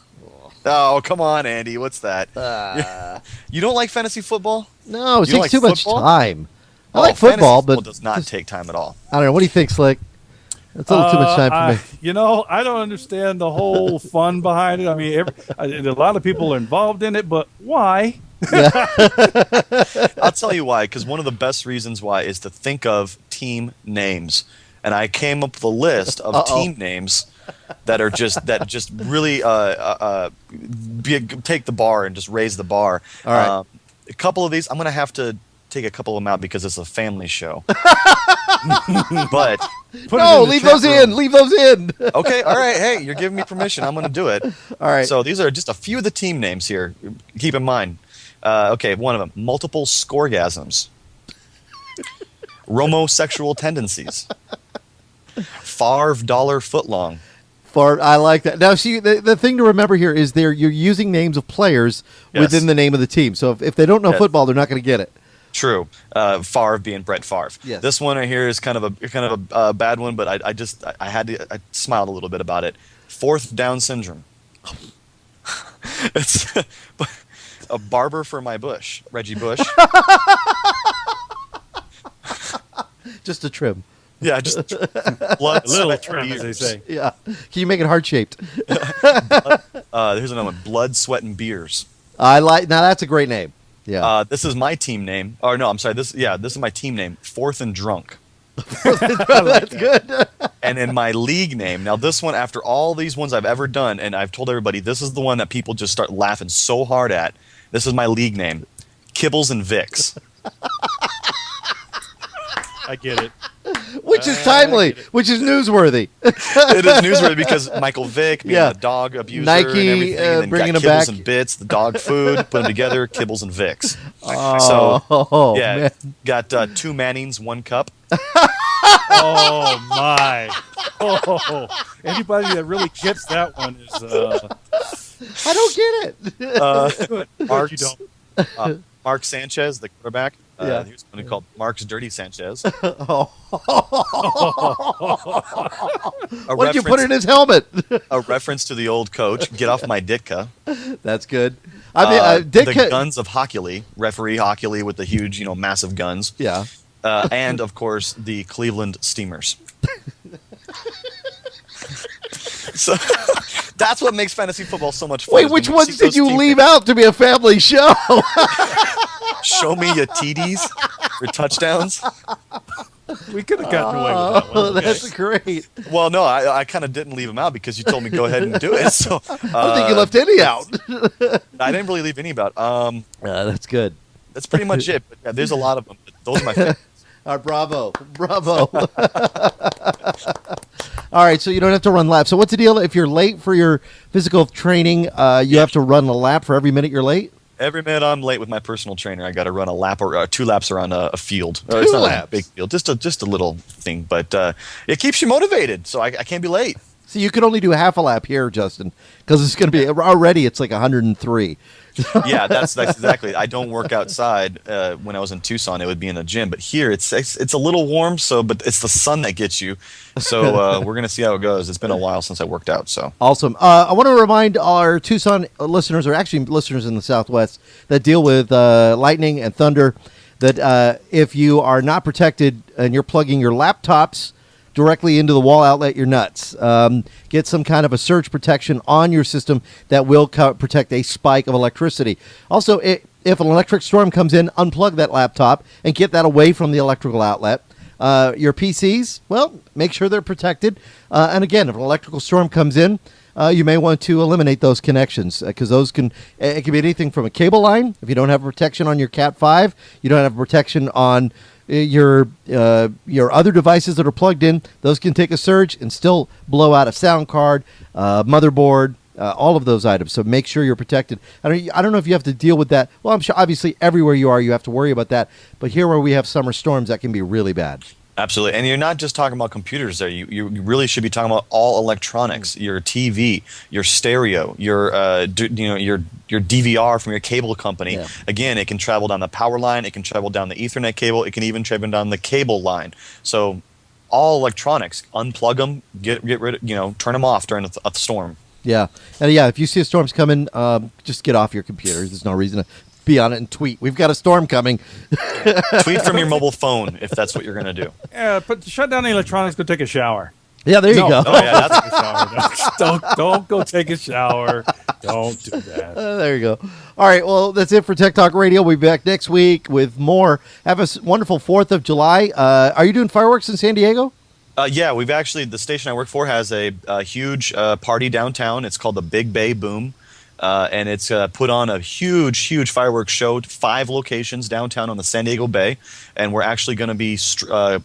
Oh, come on, Andy. What's that? You don't like fantasy football? No, it takes too much time. I like football, but it does not take time at all. I don't know. What do you think, Slick? It's a little too much time for me. I don't understand the whole fun behind it. I mean, a lot of people are involved in it, but why? Yeah. I'll tell you why. Because one of the best reasons why is to think of team names, and I came up with a list of team names that just really take the bar and just raise the bar. All right. A couple of these, I'm going to have to take a couple of them out because it's a family show. But no, leave those in. Leave those in. Okay, all right. Hey, you're giving me permission. I'm going to do it. All right. So these are just a few of the team names here. Keep in mind. Okay, one of them: multiple scoregasms, Romosexual tendencies, Favre dollar footlong. I like that. Now, see, the thing to remember here is you're using names of players within the name of the team. So if they don't know football, they're not going to get it. True. Favre being Brett Favre. Yes. This one right here is kind of a bad one, but I smiled a little bit about it. Fourth Down syndrome. It's a barber for my bush, Reggie Bush. Just a trim. Yeah, just blood, a little sweat, trim, beers. as they say. Yeah. Can you make it heart-shaped? Here's another one: blood, sweat, and beers. Now that's a great name. Yeah. This is my team name. Or no, I'm sorry. This is my team name. Fourth and drunk. That's good. And in my league name, now this one, after all these ones I've ever done, and I've told everybody, this is the one that people just start laughing so hard at. This is my league name: Kibbles and Vicks. I get it. Which is timely, which is newsworthy. It is newsworthy because Michael Vick being the dog abuser Nike, and everything, and then bringing got him Kibbles back. and Bits, the dog food, put them together, Kibbles and Vicks. Oh, yeah, man. got 2 Mannings, 1 cup. Oh my! Oh, anybody that really gets that one is. I don't get it. Mark Sanchez, the quarterback. Yeah. Here's one called Mark's Dirty Sanchez. What did you put in his helmet? A reference to the old coach. Get off my Ditka. That's good. I mean, Ditka. The guns of Hockley, referee Hockley with the huge, massive guns. Yeah. And of course the Cleveland Steamers. So that's what makes fantasy football so much fun. Wait, which ones did you leave out to be a family show? Show me your TDs for touchdowns. We could have gotten away with that one. Okay. That's great. Well, no, I kind of didn't leave them out because you told me go ahead and do it. So I don't think you left any out. I didn't really leave any out. That's good. That's pretty much it. But yeah, there's a lot of them. Those are my favorites. Bravo. All right, so you don't have to run laps. So what's the deal if you're late for your physical training? You have to run a lap for every minute you're late? Every minute I'm late with my personal trainer, I got to run a lap or 2 laps around a field. Two it's not laps? a big field, just a little thing. But it keeps you motivated, so I can't be late. So you can only do half a lap here, Justin, because it's going to be already. It's like 103. Yeah, that's exactly. I don't work outside. When I was in Tucson, it would be in a gym, but here it's a little warm. But it's the sun that gets you. So we're gonna see how it goes. It's been a while since I worked out. So Awesome. I want to remind our Tucson listeners, or actually listeners in the Southwest that deal with lightning and thunder, that if you are not protected and you're plugging your laptops directly into the wall outlet, you're nuts. Get some kind of a surge protection on your system that will protect a spike of electricity. Also, if an electric storm comes in, unplug that laptop and get that away from the electrical outlet. Your PCs, well, make sure they're protected. And again, if an electrical storm comes in, you may want to eliminate those connections because it can be anything from a cable line. If you don't have protection on your Cat 5, you don't have protection on your other devices that are plugged in, those can take a surge and still blow out a sound card, motherboard, all of those items. So make sure you're protected. I don't know if you have to deal with that. Well, I'm sure obviously everywhere you are, you have to worry about that. But here where we have summer storms, that can be really bad. absolutely, and you're not just talking about computers there. You really should be talking about all electronics. Your TV, your stereo, your DVR from your cable company. Yeah. Again, it can travel down the power line. It can travel down the Ethernet cable. It can even travel down the cable line. So all electronics, unplug them, get rid of, turn them off during a storm. Yeah. And if you see a storm's coming, just get off your computer. There's no reason to be on it and tweet. We've got a storm coming. Tweet from your mobile phone if that's what you're going to do. Yeah, shut down the electronics. Go take a shower. Yeah, there you go. Oh, yeah, that's Take a shower. Don't go take a shower. Don't do that. There you go. All right. Well, that's it for Tech Talk Radio. We'll be back next week with more. Have a wonderful 4th of July. Are you doing fireworks in San Diego? Yeah, we've actually, the station I work for has a huge party downtown. It's called the Big Bay Boom. And it's put on a huge fireworks show, 5 locations downtown on the San Diego Bay. And we're actually going to be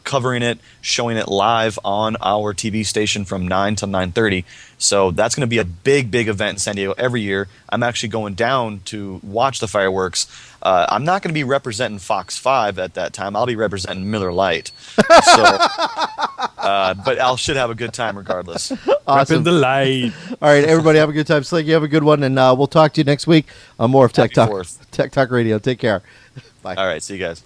covering it, showing it live on our TV station from 9 to 9:30. So that's going to be a big event in San Diego every year. I'm actually going down to watch the fireworks. I'm not going to be representing Fox 5 at that time. I'll be representing Miller Lite. So, but I should have a good time regardless. Awesome. Repping the light. All right, everybody, have a good time. Slick, you have a good one, and we'll talk to you next week on more of Tech Happy Talk. 4th. Tech Talk Radio. Take care. Bye. All right, see you guys.